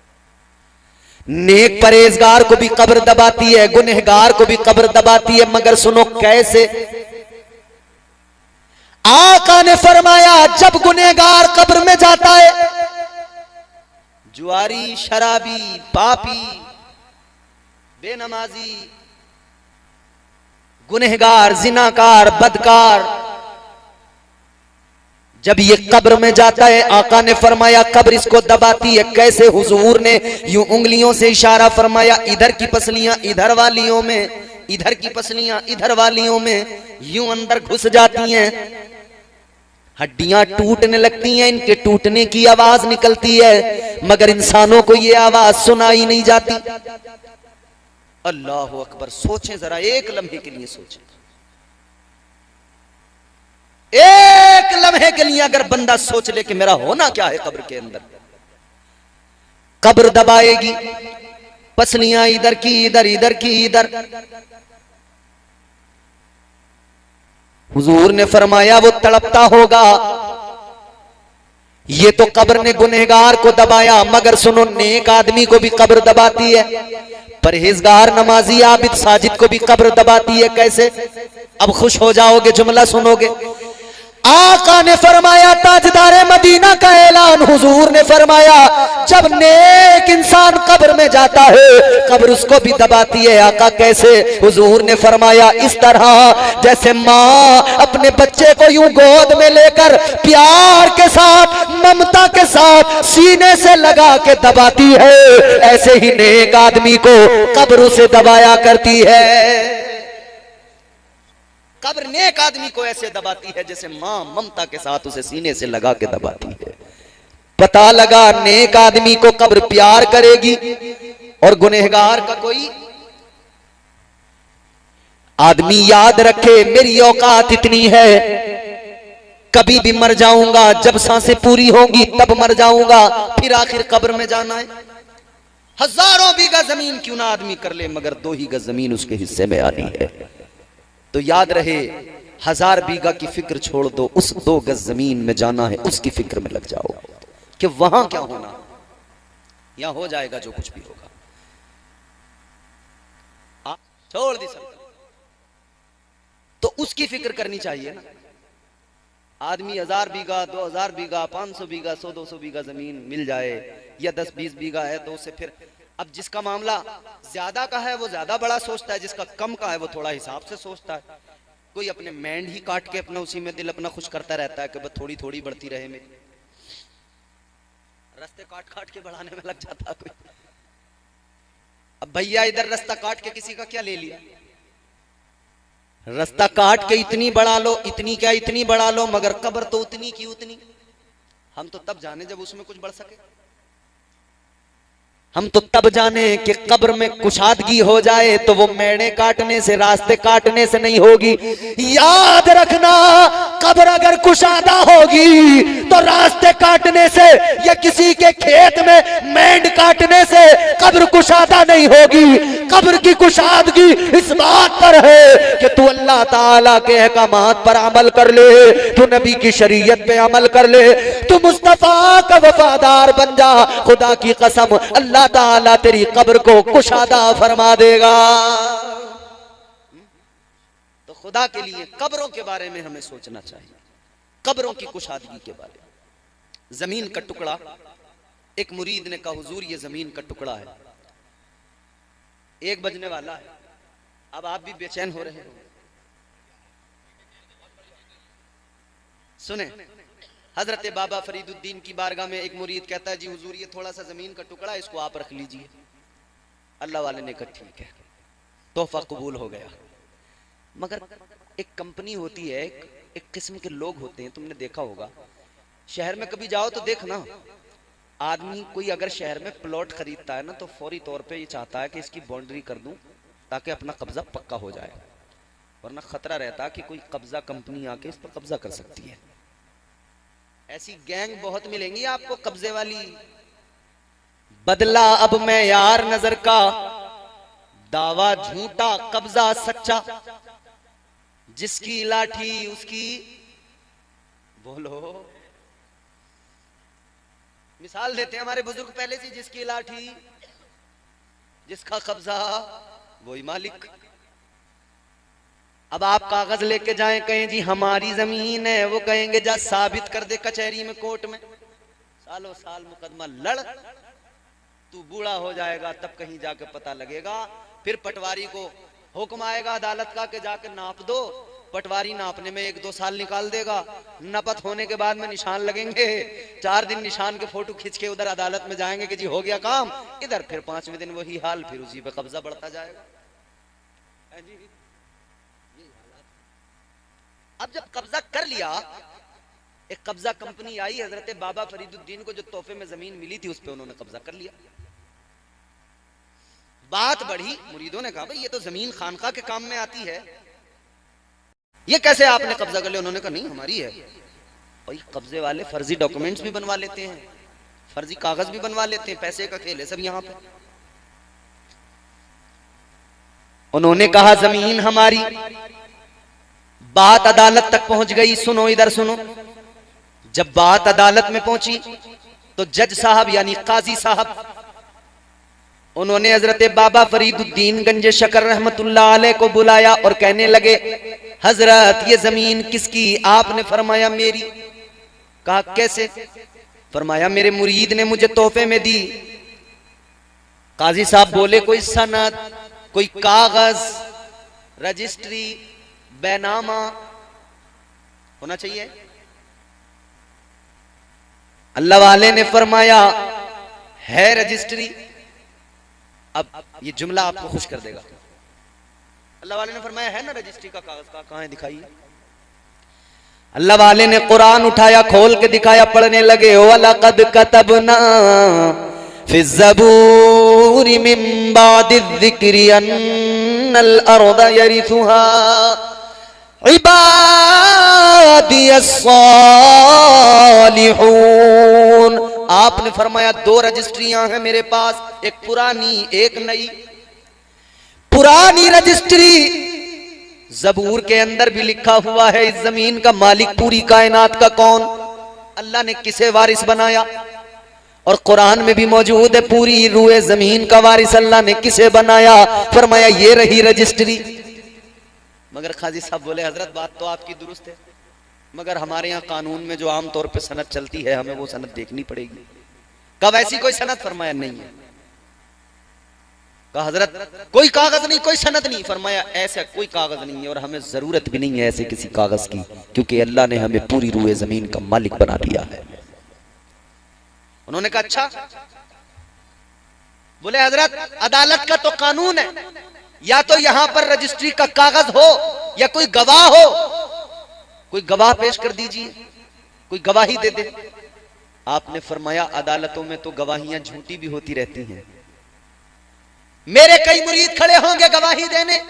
नेक परहेजगार को भी कब्र दबाती है, गुनहगार को भी कब्र दबाती है। मगर सुनो कैसे? आका ने फरमाया, जब गुनहगार कब्र में जाता है, जुआरी, शराबी, पापी, बेनमाजी, गुनहगार, जिनाकार, बदकार, जब ये कब्र में जाता है, आका ने फरमाया कब्र इसको दबाती है। कैसे? हुजूर ने यूं उंगलियों से इशारा फरमाया, इधर की पसलियां इधर वालियों में, इधर की पसलियां इधर वालियों में, यूं अंदर घुस जाती हैं, हड्डियां टूटने लगती हैं, इनके टूटने की आवाज निकलती है, मगर इंसानों को ये आवाज सुनाई नहीं जाती। अल्लाह अकबर। सोचें जरा, एक लम्हे के लिए सोचें, एक लम्हे के लिए अगर बंदा सोच ले कि मेरा होना क्या है कब्र के अंदर। कब्र दबाएगी, पसलियां इधर की इधर, इधर की इधर। हुजूर ने फरमाया वो तड़पता होगा। ये तो कब्र ने गुनहगार को दबाया, मगर सुनो नेक आदमी को भी कब्र दबाती है, परहेजगार, नमाजी, आबिद, साजिद को भी कब्र दबाती है। कैसे? अब खुश हो जाओगे, जुमला सुनोगे। आका ने फरमाया, ताजदारे मदीना का ऐलान, हुजूर ने फरमाया, जब नेक इंसान कब्र में जाता है कब्र उसको भी दबाती है। आका कैसे? हुजूर ने फरमाया, इस तरह जैसे माँ अपने बच्चे को यूं गोद में लेकर प्यार के साथ, ममता के साथ सीने से लगा के दबाती है, ऐसे ही नेक आदमी को कब्र उसे दबाया करती है। कब्र नेक आदमी को ऐसे दबाती है जैसे मां ममता के साथ उसे सीने से लगा के दबाती है। पता लगा नेक आदमी को कब्र प्यार करेगी और गुनहगार का कोई। आदमी याद रखे, मेरी औकात इतनी है, कभी भी मर जाऊंगा, जब सांसें पूरी होंगी तब मर जाऊंगा, फिर आखिर कब्र में जाना है। हजारों बीघा जमीन क्यों ना आदमी कर ले, मगर 2 ही गज जमीन उसके हिस्से में आनी है। तो याद रहे, 1000 बीघा की फिक्र छोड़ दो, उस 2 गज जमीन में जाना है, उसकी फिक्र में लग जाओ कि वहां क्या होना, यहां हो जाएगा जो कुछ भी होगा। आप छोड़ दी सब, तो उसकी फिक्र करनी चाहिए ना। आदमी 1000 बीघा, 2000 बीघा, 500 बीघा, 100-200 बीघा जमीन मिल जाए, या 10-20 बीघा है तो उसे फिर, अब जिसका मामला ज्यादा का है वो ज्यादा बड़ा सोचता है, जिसका कम का है वो थोड़ा हिसाब से सोचता है। कोई अपने मैंड ही काट के अपना उसी में दिल अपना खुश करता रहता है कि बस थोड़ी थोड़ी बढ़ती रहे मेरी, रास्ते काट काट के बढ़ाने में लग जाता है कोई। अब भैया इधर रास्ता काट के किसी का क्या ले लिया, रास्ता काट के इतनी बढ़ा लो, इतनी क्या इतनी बढ़ा लो, मगर कब्र तो उतनी की उतनी। हम तो तब जाने जब उसमें कुछ बढ़ सके, हम तो तब जाने कि कब्र में कुशादगी हो जाए तो वो मेढ़े काटने से, रास्ते काटने से नहीं होगी। याद रखना, कब्र अगर कुशादा होगी तो रास्ते काटने से या किसी के खेत में मेंढ काटने से कब्र कुशादा नहीं होगी। कब्र की कुशादगी इस बात पर है कि तू अल्लाह ताला के अहकामात पर अमल कर ले, तू नबी की शरीयत पे अमल कर ले, तू मुस्तफा का वफादार बन जा। खुदा की कसम, अल्लाह ताला तेरी कब्र को कुशादा फरमा देगा। तो खुदा के लिए कब्रों के बारे में हमें सोचना चाहिए, कब्रों की कुशादगी के बारे में। जमीन का टुकड़ा, एक मुरीद ने कहा, हुजूर ये जमीन का टुकड़ा है, 1 बजने वाला है, अब आप भी बेचैन हो रहे हो। सुने, हजरत बाबा फरीदुद्दीन की बारगाह में एक मुरीद कहता है, जी हुजूर ये थोड़ा सा जमीन का टुकड़ा है, इसको आप रख लीजिए। अल्लाह वाले ने कहा ठीक है, तोहफा कबूल हो गया। मगर एक कंपनी होती है, एक किस्म के लोग होते हैं, तुमने देखा होगा, शहर में कभी जाओ तो देखना, आदमी कोई अगर शहर में प्लॉट खरीदता है ना तो फौरी तौर पे ये चाहता है कि इसकी बाउंड्री कर दूं ताकि अपना कब्जा पक्का हो जाए, वरना खतरा रहता है कि कोई कब्जा कंपनी आके इस पर कब्जा कर सकती है। ऐसी गैंग बहुत मिलेंगी आपको कब्जे वाली। बदला अब मैं यार नजर का, दावा झूठा कब्जा सच्चा, जिसकी लाठी उसकी, बोलो, मिसाल देते हैं हमारे बुजुर्ग पहले से, जिसकी लाठी जिसका कब्जा वही मालिक। अब आप कागज लेके जाएं, कहें जी हमारी जमीन है, वो कहेंगे जा साबित कर दे कचहरी में, कोर्ट में, सालों साल मुकदमा लड़, तू बूढ़ा हो जाएगा तब कहीं जाके पता लगेगा। फिर पटवारी को हुक्म आएगा अदालत का कि जाके नाप दो, पटवारी नापने में 1-2 साल निकाल देगा, नपत होने के बाद में निशान लगेंगे, 4 दिन निशान के फोटो खींच के उधर अदालत में जाएंगे कि जी हो गया काम, इधर फिर 5वें दिन वही हाल, फिर उसी पे कब्जा बढ़ता जाएगा। अब जब कब्जा कर लिया, एक कब्जा कंपनी आई, हजरत बाबा फरीदुद्दीन को जो तोहफे में जमीन मिली थी उस पे उन्होंने कब्जा कर लिया। बात बढ़ी, मुरीदों ने कहा भाई ये तो जमीन खानका के काम में आती है, ये कैसे आपने कब्जा कर लिया? उन्होंने कहा नहीं हमारी है। भाई कब्जे वाले फर्जी डॉक्यूमेंट्स भी बनवा लेते हैं, फर्जी कागज भी बनवा लेते हैं, पैसे का खेल है सब यहाँ पे। उन्होंने कहा जमीन हमारी। बात अदालत तक पहुंच गई। सुनो इधर सुनो, जब बात अदालत में पहुंची तो जज साहब यानी काजी साहब, उन्होंने हजरत बाबा फरीदुद्दीन गंज शकर रहमतुल्लाह अलैह को बुलाया और कहने लगे हजरत ये जमीन किसकी? आपने फरमाया मेरी। कहा कैसे? फरमाया मेरे मुरीद ने मुझे तोहफे में दी। काजी साहब बोले कोई सनद, कोई कागज, रजिस्ट्री, बैनामा होना चाहिए? अल्लाह वाले ने फरमाया है रजिस्ट्री। अब ये जुमला आपको खुश कर देगा। अल्लाह वाले ने फरमाया है ना रजिस्ट्री का कागज का, कहां है दिखाइए। अल्लाह वाले ने कुरान उठाया, खोल के दिखाया, पढ़ने लगे वलक़द कतबना फी ज़बूर मिन बादि ज़िक्रि अन्नल अर्द यरिथुहा इबादियस सालिहून। आपने फरमाया दो रजिस्ट्रियां हैं मेरे पास, एक पुरानी एक नई। पुरानी रजिस्ट्री ज़बूर के अंदर भी लिखा हुआ है इस जमीन का मालिक पूरी कायनात का कौन, अल्लाह ने किसे वारिस बनाया। और कुरान में भी मौजूद है पूरी रूए जमीन का वारिस अल्लाह ने किसे बनाया। फरमाया ये रही रजिस्ट्री। मगर खाजी साहब बोले हजरत बात तो आपकी दुरुस्त है, मगर हमारे यहाँ कानून में जो आमतौर पर सनद चलती है हमें वो सनद देखनी पड़ेगी। कब ऐसी कोई सनद? फरमाया नहीं है। कहा हजरत कोई कागज नहीं, कोई सनद नहीं? फरमाया ऐसा कोई कागज नहीं है और हमें जरूरत भी नहीं है ऐसे किसी कागज की, क्योंकि अल्लाह ने हमें पूरी रूए जमीन का मालिक बना दिया है। उन्होंने कहा अच्छा। बोले हजरत अदालत का तो कानून है, या तो यहां पर रजिस्ट्री का कागज हो या कोई गवाह हो, कोई गवाह पेश कर दीजिए, कोई गवाही दे दे। आपने फरमाया अदालतों में तो गवाहियां झूठी भी होती रहती हैं। मेरे कई मुरीद खड़े होंगे गवाही देने,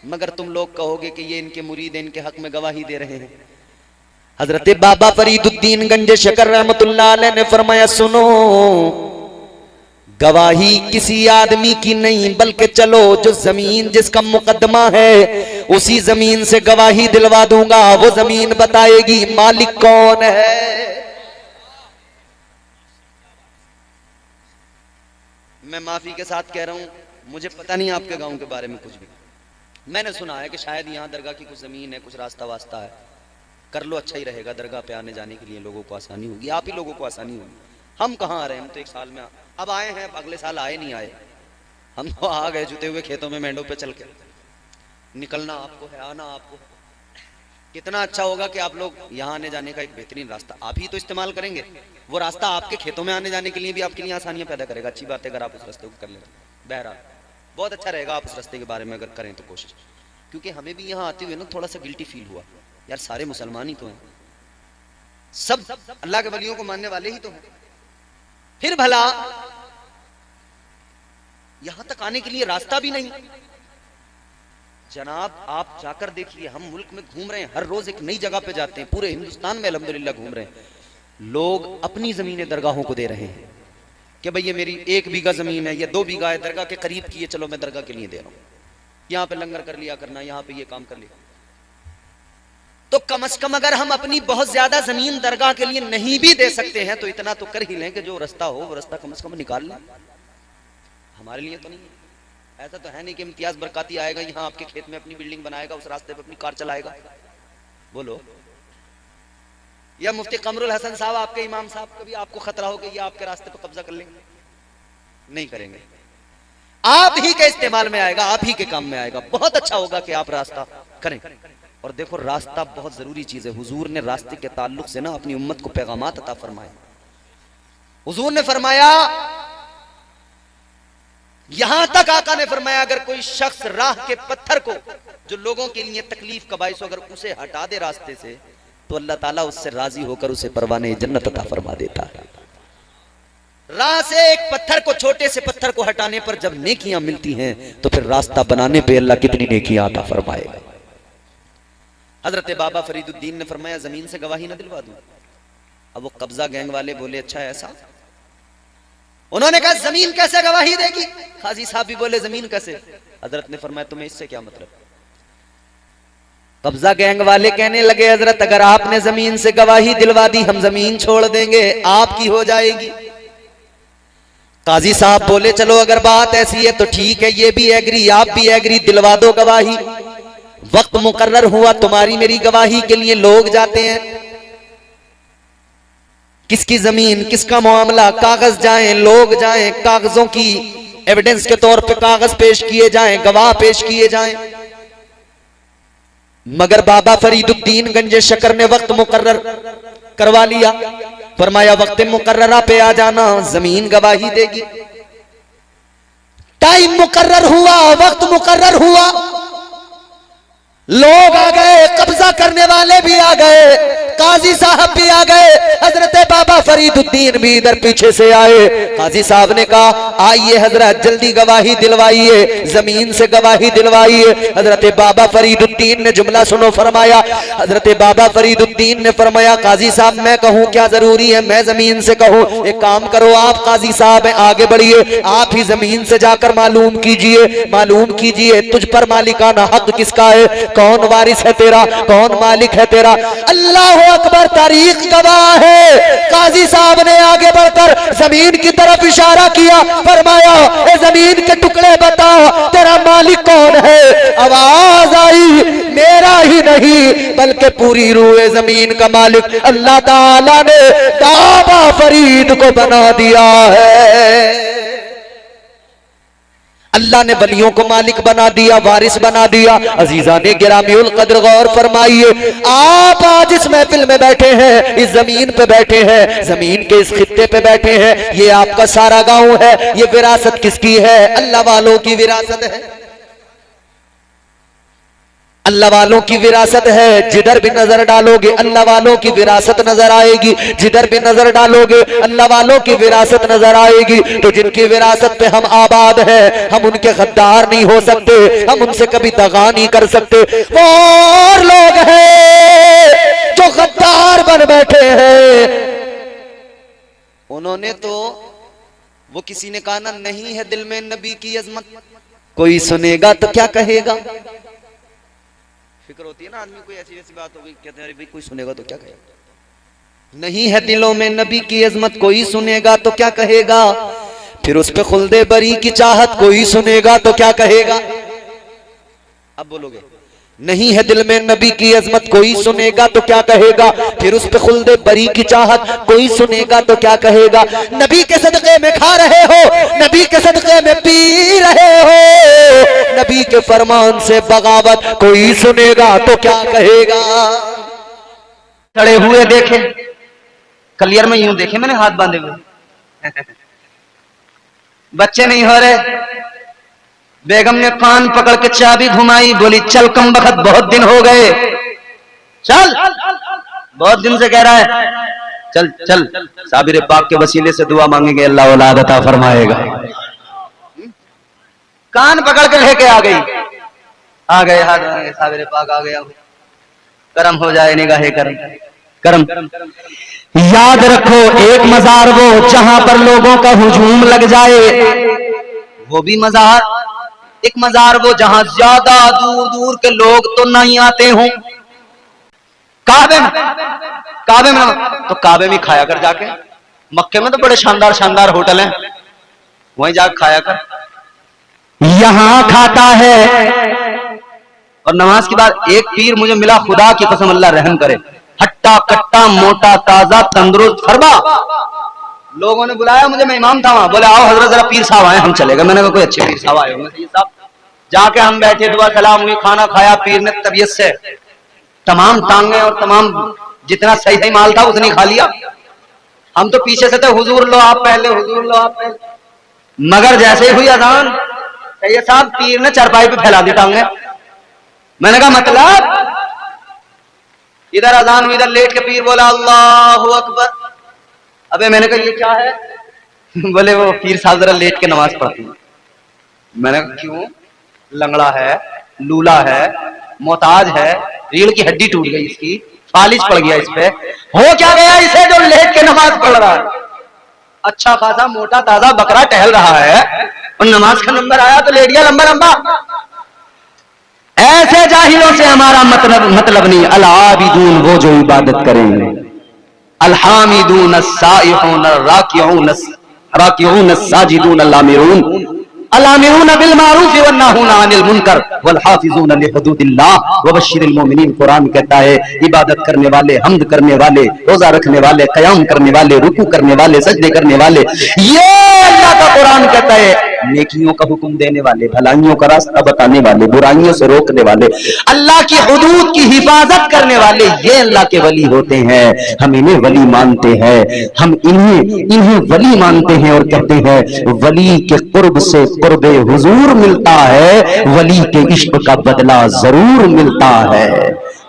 मगर तुम लोग कहोगे कि ये इनके मुरीद इनके हक में गवाही दे रहे हैं। हजरत बाबा फरीदुद्दीन गंज शकर रहमतुल्लाह अलैह ने फरमाया सुनो, गवाही किसी आदमी की नहीं, बल्कि चलो जो जमीन जिसका मुकदमा है उसी जमीन से गवाही दिलवा दूंगा, वो जमीन बताएगी मालिक कौन है। मैं माफी के साथ कह रहा हूं, मुझे पता नहीं आपके गांव के बारे में कुछ भी। मैंने सुना है कि शायद यहाँ दरगाह की कुछ जमीन है, कुछ रास्ता वास्ता है, कर लो अच्छा ही रहेगा, दरगाह पे आने जाने के लिए लोगों को आसानी होगी, आप ही लोगों को आसानी होगी। हम कहाँ आ रहे हैं, हम तो एक साल में अब आए हैं, अगले साल आए नहीं आए, हम तो आ गए जुते हुए खेतों में मेंढों पे चल के। निकलना आपको है, आना आपको है। कितना अच्छा होगा कि आप लोग यहाँ आने जाने का एक बेहतरीन रास्ता आप ही तो इस्तेमाल करेंगे, वो रास्ता आपके खेतों में आने जाने के लिए भी आपके लिए आसानियां पैदा करेगा। अच्छी बात है अगर आप उस रास्ते को कर लें, बहरहाल बहुत अच्छा रहेगा आप उस रास्ते के बारे में अगर करें तो कोशिश। क्योंकि हमें भी यहाँ आते हुए ना थोड़ा सा गिल्टी फील हुआ, यार सारे मुसलमान ही तो हैं, सब अल्लाह के वलियों को मानने वाले ही तो हैं, फिर भला यहां तक आने के लिए रास्ता भी नहीं। जनाब आप जाकर देखिए, हम मुल्क में घूम रहे हैं, हर रोज एक नई जगह पे जाते हैं, पूरे हिंदुस्तान में अल्हम्दुलिल्लाह घूम रहे हैं, लोग अपनी जमीनें दरगाहों को दे रहे हैं कि भाई ये मेरी 1 बीघा जमीन है, ये 2 बीघा है, दरगाह के करीब की है, चलो मैं दरगाह के लिए दे रहा हूं, यहाँ पे लंगर कर लिया करना, यहाँ पे ये काम कर लिया। तो कम से कम अगर हम अपनी बहुत ज्यादा जमीन दरगाह के लिए नहीं भी दे सकते हैं तो इतना तो कर ही लें कि जो रास्ता हो वो रास्ता कम से कम निकाल लें। हमारे लिए तो नहीं है, ऐसा तो है नहीं कि इम्तियाज बरकाती आएगा यहाँ आपके खेत में अपनी बिल्डिंग बनाएगा, उस रास्ते पे अपनी कार चलाएगा, बोलो। या मुफ्ती कमरुल हसन साहब आपके इमाम साहब कभी आपको खतरा हो कि ये आपके रास्ते पर कब्जा कर लेंगे? नहीं करेंगे, आप ही के इस्तेमाल में आएगा, आप ही के काम में आएगा। बहुत अच्छा होगा कि आप रास्ता करें। और देखो रास्ता बहुत जरूरी चीज है। हुजूर ने रास्ते के ताल्लुक से ना अपनी उम्मत को पैगामात अता फरमाए। हुजूर ने फरमाया, यहां तक आका ने फरमाया अगर कोई शख्स राह के पत्थर को जो लोगों के लिए तकलीफ का बाइस अगर उसे हटा दे रास्ते से तो अल्लाह ताला उससे राजी होकर उसे परवाने जन्नत अता फरमा देता है। राह से एक पत्थर को, छोटे से पत्थर को हटाने पर जब नेकियां मिलती हैं तो फिर रास्ता बनाने पे अल्लाह कितनी नेकियां अता फरमाएगा। हजरत बाबा फरीदुद्दीन ने फरमाया जमीन से गवाही ना दिलवा दूं। अब वो कब्जा गैंग वाले बोले अच्छा ऐसा? उन्होंने कहा जमीन कैसे गवाही देगी? काजी साहब भी बोले जमीन कैसे? हजरत ने फरमाया तुम्हें इससे क्या मतलब? कब्जा गैंग वाले कहने लगे हजरत अगर आपने जमीन से गवाही दिलवा दी हम जमीन छोड़ देंगे, आपकी हो जाएगी। काजी साहब बोले चलो अगर बात ऐसी है तो ठीक है, ये भी एग्री आप भी एग्री, दिलवा दो गवाही। वक्त मुकर्रर हुआ, तुम्हारी मेरी गवाही के लिए लोग जाते हैं। किसकी जमीन, किसका मामला, कागज जाएं, लोग जाएं, कागजों की एविडेंस के तौर पे कागज पेश किए जाएं, गवाह पेश किए जाएं। मगर बाबा फरीदुद्दीन गंजे शकर ने वक्त मुकर्रर करवा लिया। फरमाया वक्त मुकर्ररा पे आ जाना, जमीन गवाही देगी। टाइम मुकर्रर हुआ, वक्त मुकर्रर हुआ, लोग आ गए, कब्जा करने वाले भी आ गए, काजी साहब भी आ गए, हजरत बाबा फरीदुद्दीन भी इधर पीछे से आए। काजी साहब ने कहा आइए हजरत, जल्दी गवाही दिलवाइए, जमीन से गवाही दिलवाइए। हजरत बाबा फरीदुद्दीन ने जुमला सुनो, फरमाया, हजरत बाबा फरीदुद्दीन ने फरमाया काजी साहब मैं कहूं क्या जरूरी है, मैं जमीन से कहूं? एक काम करो, आप काजी साहब हैं, आगे बढ़िए, आप ही जमीन से जाकर मालूम कीजिए तुझ पर मालिकाना हक किसका है, कौन वारिस है तेरा, कौन मालिक है तेरा। अल्लाह अकबर, तारीख गवाह है। काजी साहब ने आगे बढ़कर जमीन की तरफ इशारा किया, फरमाया ए जमीन के टुकड़े बता तेरा मालिक कौन है। आवाज आई, मेरा ही नहीं बल्कि पूरी रूए जमीन का मालिक अल्लाह ताला ने बाबा फरीद को बना दिया है। अल्लाह ने वलियों को मालिक बना दिया, वारिस बना दिया। अजीजा ने गिरामीउल कद्र गौर फरमाइए, आप आज इस महफिल में बैठे हैं, इस जमीन पे बैठे हैं, जमीन के इस खित्ते पे बैठे हैं, ये आपका सारा गांव है। ये विरासत किसकी है? अल्लाह वालों की विरासत है, अल्लाह वालों की विरासत है। जिधर भी नजर डालोगे अल्लाह वालों की विरासत नजर आएगी, जिधर भी नजर डालोगे अल्लाह वालों की विरासत नजर आएगी। तो जिनकी विरासत पे हम आबाद हैं, हम उनके गद्दार नहीं हो सकते, हम उनसे कभी दगा नहीं कर सकते। वो और लोग हैं जो गद्दार बन बैठे हैं। उन्होंने तो, वो किसी ने कहा ना, नहीं है दिल में नबी की अजमत, कोई सुनेगा तो क्या कहेगा। फिक्र होती है ना आदमी, कोई ऐसी वैसी बात हो गई, कहते हैं भाई कोई सुनेगा तो क्या कहेगा। नहीं है दिलों में नबी की अजमत, कोई सुनेगा तो क्या कहेगा। फिर उस पे खुल्दे बरी की चाहत, कोई सुनेगा तो क्या कहेगा। अब बोलोगे, नहीं है दिल में नबी की अजमत, कोई सुनेगा तो क्या कहेगा। फिर उस पे खुल्दे बरी की चाहत, कोई सुनेगा तो क्या कहेगा। नबी के सदक़े में खा रहे हो, नबी के सदक़े में पी रहे हो, नबी के फरमान से बगावत, कोई सुनेगा तो क्या कहेगा। खड़े हुए देखे, कलियर में यूं देखे मैंने, हाथ बांधे हुए बच्चे नहीं हो रहे। बेगम ने कान पकड़ के चाबी घुमाई, बोली चल कम बखत, बहुत दिन हो गए, चल, बहुत दिन से कह रहा है, चल चल, साबिर पाक के वसीले से दुआ मांगेंगे, अल्लाह औलाद अता फरमाएगा। कान पकड़ के लेके आ गए हाथ, साबिर पाक आ गया, करम हो जाए निगाहे करम। याद रखो एक मजार वो जहां पर लोगों का हुजूम लग जाए, वो भी मजार। एक मजार वो जहां ज्यादा दूर दूर के लोग तो नहीं आते हों। काबे में तो काबे में खाया कर जाके, मक्के में तो बड़े शानदार शानदार होटल हैं, वहीं जाकर खाया कर। यहां खाता है। और नमाज के बाद एक पीर मुझे मिला, खुदा की कसम अल्लाह रहम करे, हट्टा कट्टा मोटा ताजा तंदुरुस्त फरमा। लोगों ने बुलाया मुझे, मैं इमाम था वहां, बोले आओ हजरत जरा पीर साहब आए, हम चले गए। मैंने कहा कोई अच्छे पीर साहब आए होंगे सही साहब। जाके हम बैठे, दुआ सलाम हुई, खाना खाया। पीर ने तबीयत से तमाम टांगे और तमाम जितना सही सही माल था उतनी खा लिया। हम तो पीछे से थे, हुजूर लो आप पहले, हुजूर लो आप पहले। मगर जैसे ही हुई अजान, सैयद साहब पीर ने चारपाई पे फैला दी टांगे। मैंने कहा मतलब, इधर अजान हुई, इधर लेट के पीर बोला अल्लाहु अकबर। अबे मैंने कहा ये क्या है? बोले वो पीर साहब जरा लेट के नमाज पढ़ती है। मैंने कहा क्यों? लंगड़ा है, लूला है, मोहताज है, रीढ़ की हड्डी टूट गई इसकी, फालिज पड़ गया इस पे, हो क्या गया इसे जो लेट के नमाज पढ़ रहा है? अच्छा खासा मोटा ताजा बकरा टहल रहा है और नमाज का नंबर आया तो लेट गया लंबा लंबा। ऐसे जाहिलों से हमारा मतलब नहीं। अल आबिदून वो जो इबादत करेंगे, अल हामिदून अस्साइहून अर्राकिऊन अस्साजिदून अल आमिरून, अल-आमिरूना बिल मारूफ वन्नाहूना अनिल मुनकर वल हाफिजूना लिहुदूदिल्लाह वबश्शिरिल मोमिनीन। कुरान कहता है इबादत करने वाले, हम्द करने वाले, रोजा रखने वाले, कयाम करने वाले, रुकू करने वाले, सजदे करने वाले, ये अल्लाह का कुरान कहता है नेकियों का हुक्म देने वाले, भलाइयों का रास्ता बताने वाले, बुराइयों से रोकने वाले, अल्लाह की हुदूद की हिफाजत करने वाले, ये अल्लाह के वली होते हैं। हम इन्हें वली मानते हैं, हम इन्हें वली मानते हैं और कहते हैं वली के कुर्ब से कुर्बे हुजूर मिलता है, वली के इश्क का बदला जरूर मिलता है।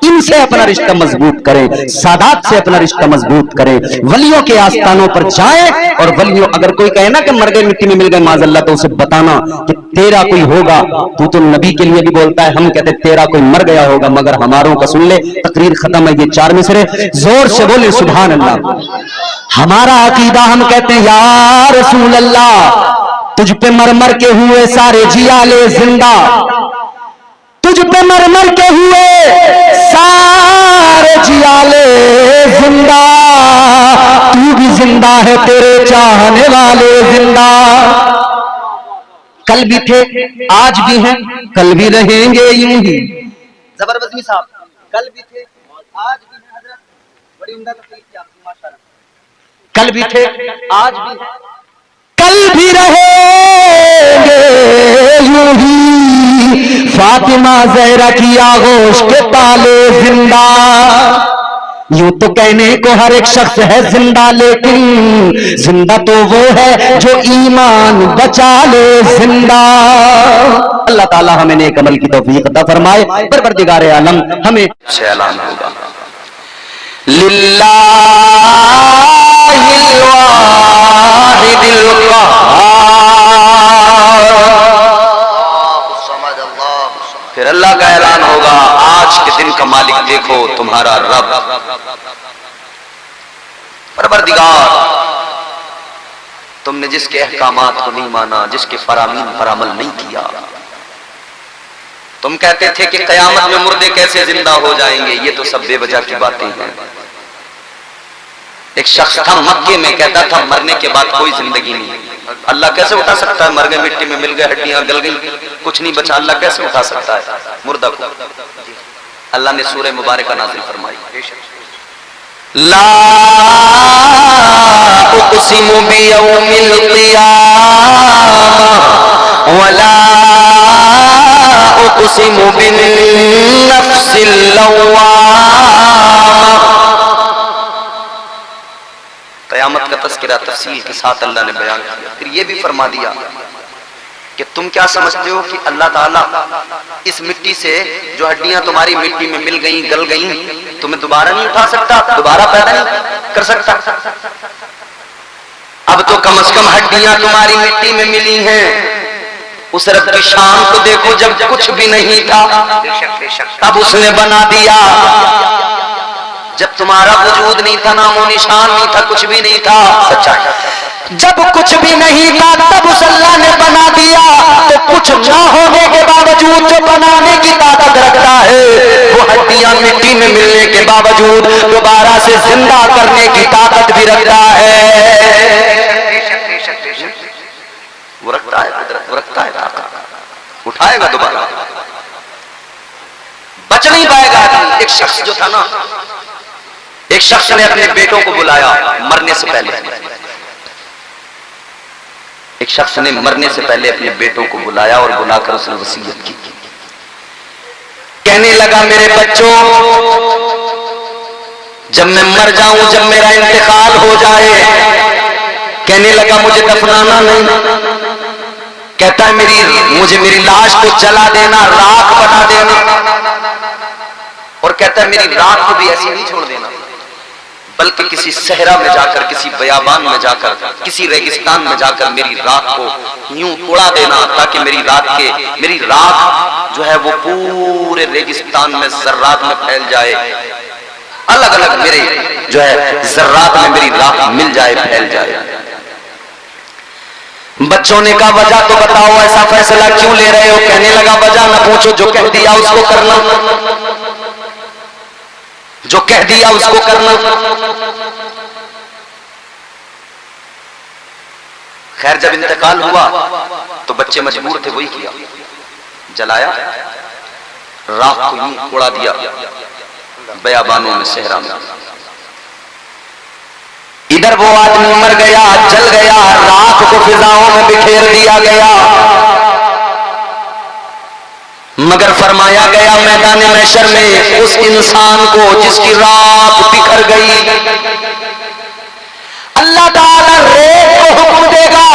इनसे अपना रिश्ता मजबूत करें, सादात से अपना रिश्ता मजबूत करें, वलियों के आस्थानों पर जाएं। और वलियों, अगर कोई कहे ना कि मर गए मिट्टी में मिल गए माज़अल्लाह, तो उसे बताना कि तेरा कोई होगा। तू तो नबी के लिए भी बोलता है, हम कहते तेरा कोई मर गया होगा, मगर हमारों का सुन ले। तकरीर खत्म है, ये 4 मिसरे, जोर से बोले सुभान अल्लाह। हमारा अकीदा, हम कहते हैं या रसूल अल्लाह, तुझ पे मर मर के हुए सारे जियाले जिंदा, तुझ पे मर मर के हुए सारे जियाले जिंदा, तू भी जिंदा है, तेरे चाहने वाले जिंदा। कल भी थे, आज भी हैं, कल भी रहेंगे यूं ही। जबरदस्ती साहब, कल भी थे, आज भी हैं। हजरत बड़ी उम्दा तकलीफ थी आपकी माशाअल्लाह। कल भी थे, आज भी हैं, कल भी रहेंगे यूं ही। फातिमा ज़हरा की आगोश के ताले जिंदा। यूं तो कहने को हर एक शख्स है जिंदा, लेकिन जिंदा तो वो है जो ईमान बचा ले जिंदा। अल्लाह ताला हमें नेक अमल की तौफीक अता फरमाए। परवरदिगार आलम हमें से ऐलान होगा लिल्लाहिल वाहिदिल फिर अल्लाह का ऐलान होगा, आज के दिन का मालिक देखो तुम्हारा रब। परवरदिगार, तुमने जिसके अहकामात को नहीं माना, जिसके फरामीन पर अमल नहीं किया। तुम कहते थे कि कयामत में मुर्दे कैसे जिंदा हो जाएंगे, ये तो सब बेवजह की बातें हैं। एक शख्स था मक्के में, कहता था मरने के बाद कोई जिंदगी नहीं। अल्लाह कैसे उठा सकता है? मर गए, मिट्टी में मिल गए, हड्डियां गल गई, कुछ नहीं बचा। अल्लाह कैसे उठा सकता है मुर्दा को? अल्लाह ने सूरह मुबारक नाज़िल फरमाई, ला उक़सिमु बियौमिल क़ियामह वला उक़सिमु बिन्नफ्सिल लव्वामा। क़यामत का तज़किरा तफ़सील के साथ अल्लाह ने बयान किया। फिर ये भी फरमा दिया कि तुम क्या समझते हो कि अल्लाह ताला इस मिट्टी से, जो हड्डियां तुम्हारी मिट्टी में मिल गई, गल गई, तुम्हें दोबारा नहीं उठा सकता, दोबारा पैदा नहीं कर सकता? अब तो कम से कम हड्डियां तुम्हारी मिट्टी में मिली हैं। उस रब की शान को देखो, जब कुछ भी नहीं था तब उसने बना दिया। जब तुम्हारा वजूद नहीं था, नामो निशान नहीं था, कुछ भी नहीं था, सच्चाई, जब कुछ भी नहीं था तब उस अल्लाह ने बना दिया। तो कुछ ना होने के बावजूद जो बनाने की ताकत रखता है, वो हड्डियां मिट्टी में मिलने के बावजूद दोबारा से जिंदा करने की ताकत भी रखता है। वो रखता है कुदरत, वो रखता है ताकत, उठाएगा दोबारा, बच नहीं पाएगा। एक शख्स जो था ना, एक शख्स ने अपने बेटों को बुलाया मरने से पहले। एक शख्स ने मरने से पहले अपने बेटों को बुलाया और बुलाकर उसने वसीयत की। कहने लगा, मेरे बच्चों, जब मैं मर जाऊं, जब मेरा इंतकाल हो जाए, कहने लगा मुझे दफनाना नहीं। कहता है मुझे मेरी लाश को जला देना, राख बना देना। और कहता है मेरी राख को भी ऐसी नहीं छोड़ देना, बल्कि किसी सहरा में जाकर, किसी बयाबान में जाकर, किसी रेगिस्तान में जाकर मेरी राख को यूं उड़ा देना, ताकि मेरी राख जो है वो पूरे रेगिस्तान में जर्रात में फैल जाए। अलग अलग मेरे जो है जर्रात में मेरी राख मिल जाए, फैल जाए। बच्चों ने कहा वजह तो बताओ, ऐसा फैसला क्यों ले रहे हो? कहने लगा वजह न पूछो, जो कह दिया उसको करना, जो कह दिया उसको करना। खैर, जब इंतकाल हुआ तो बच्चे मजबूर थे वही किया, जलाया, राख को यूं उड़ा दिया बयाबानों में, सहरा में। इधर वो आदमी मर गया, जल गया, राख को फिजाओं में बिखेर दिया गया। मगर फरमाया गया मैदान महशर में उस इंसान को जिसकी राख बिखर गई, अल्लाह ताला रेत को हुक्म देगा,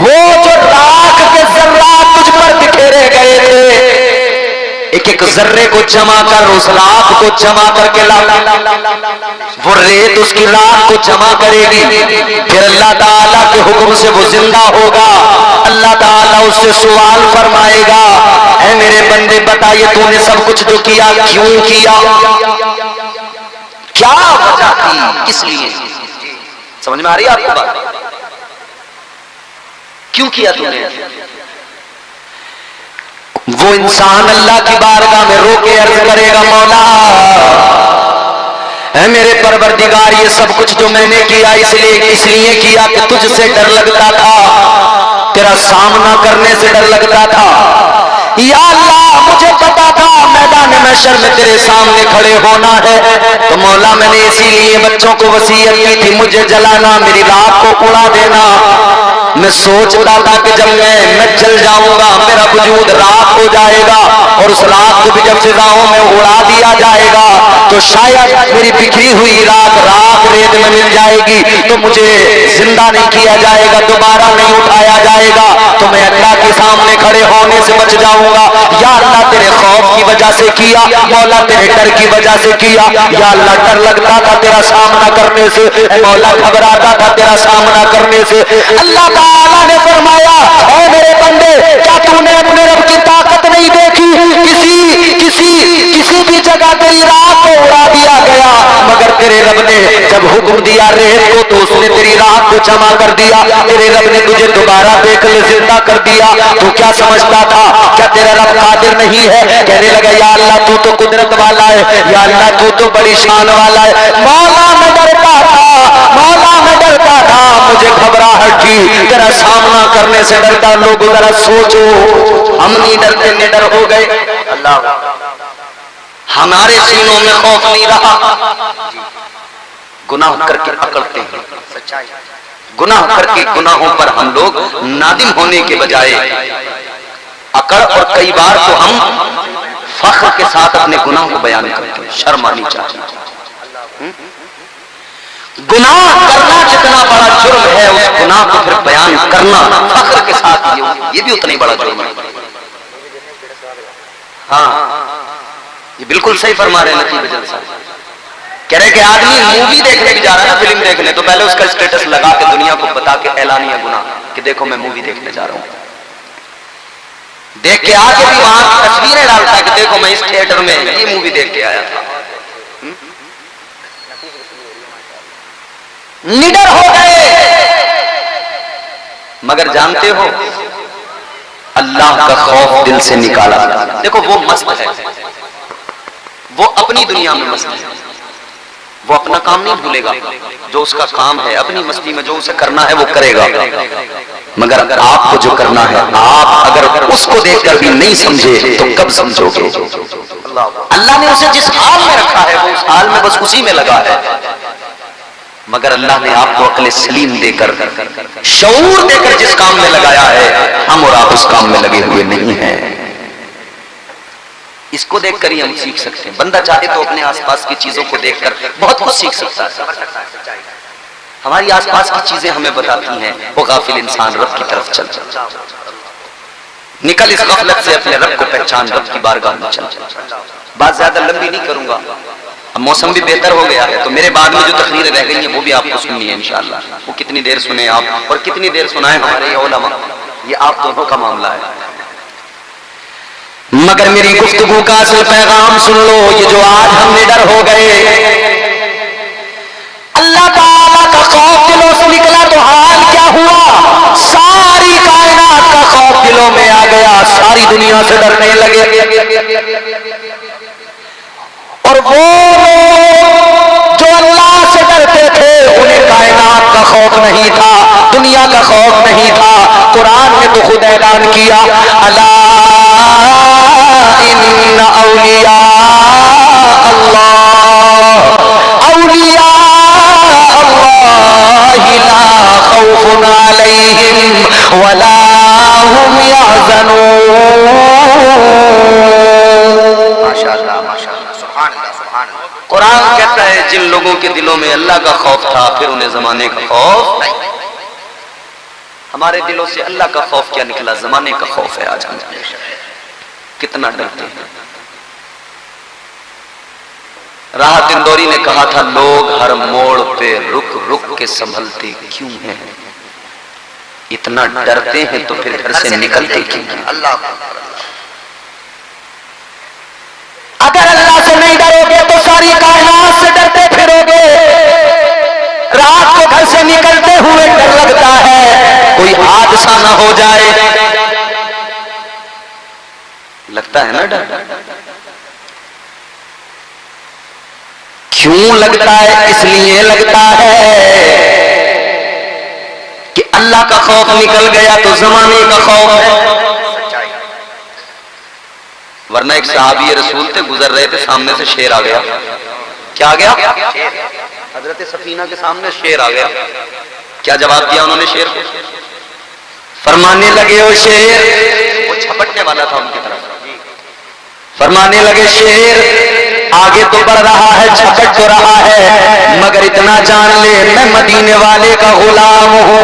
वो जो राख के जर्रात तुझ पर बिखेरे गए थे, एक एक जर्रे को जमा कर उस राख को जमा करके ला। वो रेत उसकी राख को जमा करेगी, फिर अल्लाह ताला के हुक्म से वो जिंदा होगा। अल्लाह ताला उससे सवाल फरमाएगा, ऐ मेरे बंदे बताइए तूने सब कुछ जो किया क्यों किया, क्या वजह थी, किस लिए? समझ में आ रही है आपको बात? क्यों किया तूने? वो इंसान अल्लाह की बारगाह में रो के अर्ज करेगा, मौला है मेरे परवरदिगार, ये सब कुछ जो मैंने किया इसलिए किया कि तुझसे डर लगता था, तेरा सामना करने से डर लगता था। या अल्लाह मुझे पता था मैदान महशर में तेरे सामने खड़े होना है, तो मौला मैंने इसीलिए बच्चों को वसीयत की थी, मुझे जलाना, मेरी राख को उड़ा देना। मैं सोचता था कि जब मैं जल जाऊंगा मेरा वजूद राख हो जाएगा, और उस राख को भी जब फिजाओं में उड़ा दिया जाएगा तो शायद मेरी बिखरी हुई राख रेत में मिल जाएगी, तो मुझे जिंदा नहीं किया जाएगा, दोबारा नहीं उठाया जाएगा, तो मैं अल्लाह के सामने खड़े होने से बच जाऊंगा। या अल्लाह तेरे खौफ की वजह से किया, मौला तेरे डर की वजह से किया। या अल्लाह डर लगता था तेरा सामना करने से, मौला घबराता था तेरा सामना करने से। अल्लाह ताला ने फरमाया, ऐ मेरे बंदे क्या तूने अपने रब की ताकत नहीं देखी? किसी भी जगह तेरी राख को उड़ा दिया गया, मगर तेरे रब ने जब हुक्म दिया रेत को तो उसने तेरी राख को जमा कर दिया। तेरे रब ने तुझे दोबारा देख ले जिंदा कर दिया। तू क्या समझता था? क्या तेरा रब कादिर नहीं है? कहने लगा या अल्लाह तू तो कुदरत वाला है, या अल्लाह तू तो बड़ी शान वाला है। मौला मैं डरता था, मौला मैं डरता था, मुझे घबराहट थी तेरा सामना करने से डरता। लोग जरा सोचो, हम नहीं डरते निडर हो गए, अल्लाह हमारे सीनों में खौफ नहीं रहा। गुनाह करके अकड़ते हैं, गुनाह करके गुनाहों पर हम लोग नादिम होने के बजाय अकड़, और कई बार तो हम फख्र के साथ अपने गुनाह को बयान करते हैं। शर्म आनी चाहिए। गुनाह करना जितना बड़ा जुर्म है, उस गुनाह को फिर बयान करना फख्र के साथ ये भी उतना ही बड़ा जुर्म है। हाँ, ये बिल्कुल सही फरमा रहे हैं नकीब जल साहब। कह रहे कि आदमी मूवी देखने भी जा रहा है ना, फिल्म देखने, तो पहले उसका स्टेटस लगा के दुनिया को बता के ऐलानिया गुनाह कि देखो मैं मूवी देखने जा रहा हूं। देख के आके भी वहां की तस्वीरें डालता है कि देखो मैं इस थिएटर में ये मूवी देख के आया था। निडर हो गए, मगर जानते हो अल्लाह का खौफ दिल से निकाला। देखो वो मस्त है, वो अपनी दुनिया में मस्त है, वो अपना काम नहीं भूलेगा, जो उसका काम है अपनी मस्ती में जो उसे करना है वो करेगा। मगर अगर आपको जो करना है, आप अगर उसको देखकर भी नहीं समझे तो कब समझोगे? अल्लाह ने उसे जिस हाल में रखा है वो उस हाल में बस उसी में लगा है। मगर अल्लाह ने आपको अक्ल सलीम देकर, शऊर देकर जिस काम में लगाया है, हम और आप उस काम में लगे हुए नहीं हैं। इसको देखकर ही हम सीख सकते हैं। बंदा चाहे तो अपने आसपास की चीजों को देखकर बहुत कुछ सीख सकता है। हमारी आसपास की चीजें हमें बताती हैं वो गाफिल इंसान रब की तरफ चल, निकल इस गफलत से, अपने रब को पहचान, रब की बारगाह में चल। बात ज्यादा लंबी नहीं करूंगा, अब मौसम भी बेहतर हो गया है, तो मेरे बाद में जो तकरीरें रह गई हैं वो भी आपको सुननी है इंशाअल्लाह। वो कितनी देर सुने आप और कितनी देर सुनाए हमारे उलमा, ये आप दोनों का मामला है। मगर मेरी गुफ्तगू का असल पैगाम सुन लो। ये जो आज हम निडर हो गए, अल्लाह ताला का खौफ दिलों से निकला तो हाल क्या हुआ? सारी कायनात का खौफ दिलों में आ गया, सारी दुनिया से डरने लगे। और वो लोग जो अल्लाह से डरते थे उन्हें कायनात का खौफ नहीं था, दुनिया का खौफ नहीं था। कुरान ने तो खुद ऐलान किया, अला इन्ना औलिया अल्लाह औलिया अल्लाहि ला खौफुन अलैहिम वला हुम यहज़नून। माशाअल्लाह माशाअल्लाह, सुभान अल्लाह सुभान अल्लाह। कुरान कहता है जिन लोगों के दिलों में अल्लाह का खौफ था फिर उन्हें जमाने का खौफ नहीं। हमारे दिलों से अल्लाह का खौफ क्या निकला, जमाने का खौफ है। आज हम कितना डरते हैं। राहत इंदौरी ने कहा था, लोग हर मोड़ पे रुक रुक के संभलते क्यों हैं, इतना डरते हैं तो फिर घर से निकलते क्यों हैं। अल्लाह अगर अल्लाह से नहीं डरोगे तो सारी कायनात से डरते फिरोगे। रात को घर से निकलते हुए डर लगता है कोई हादसा ना हो जाए, लगता है ना डर। क्यों लगता है, इसलिए लगता है कि अल्लाह का खौफ निकल गया तो जमाने का खौफ है। वरना एक सहाबी रसूल थे, गुजर रहे थे, सामने से शेर आ गया। क्या आ गया? हजरत सफीना के सामने शेर आ गया। क्या जवाब दिया उन्होंने शेर को? फरमाने लगे ओ शेर, वो झपटने वाला था उनकी तरफ, फरमाने लगे शेर आगे तो बढ़ रहा है, झपट तो रहा है, मगर इतना जान ले मैं मदीने वाले का गुलाम हूं।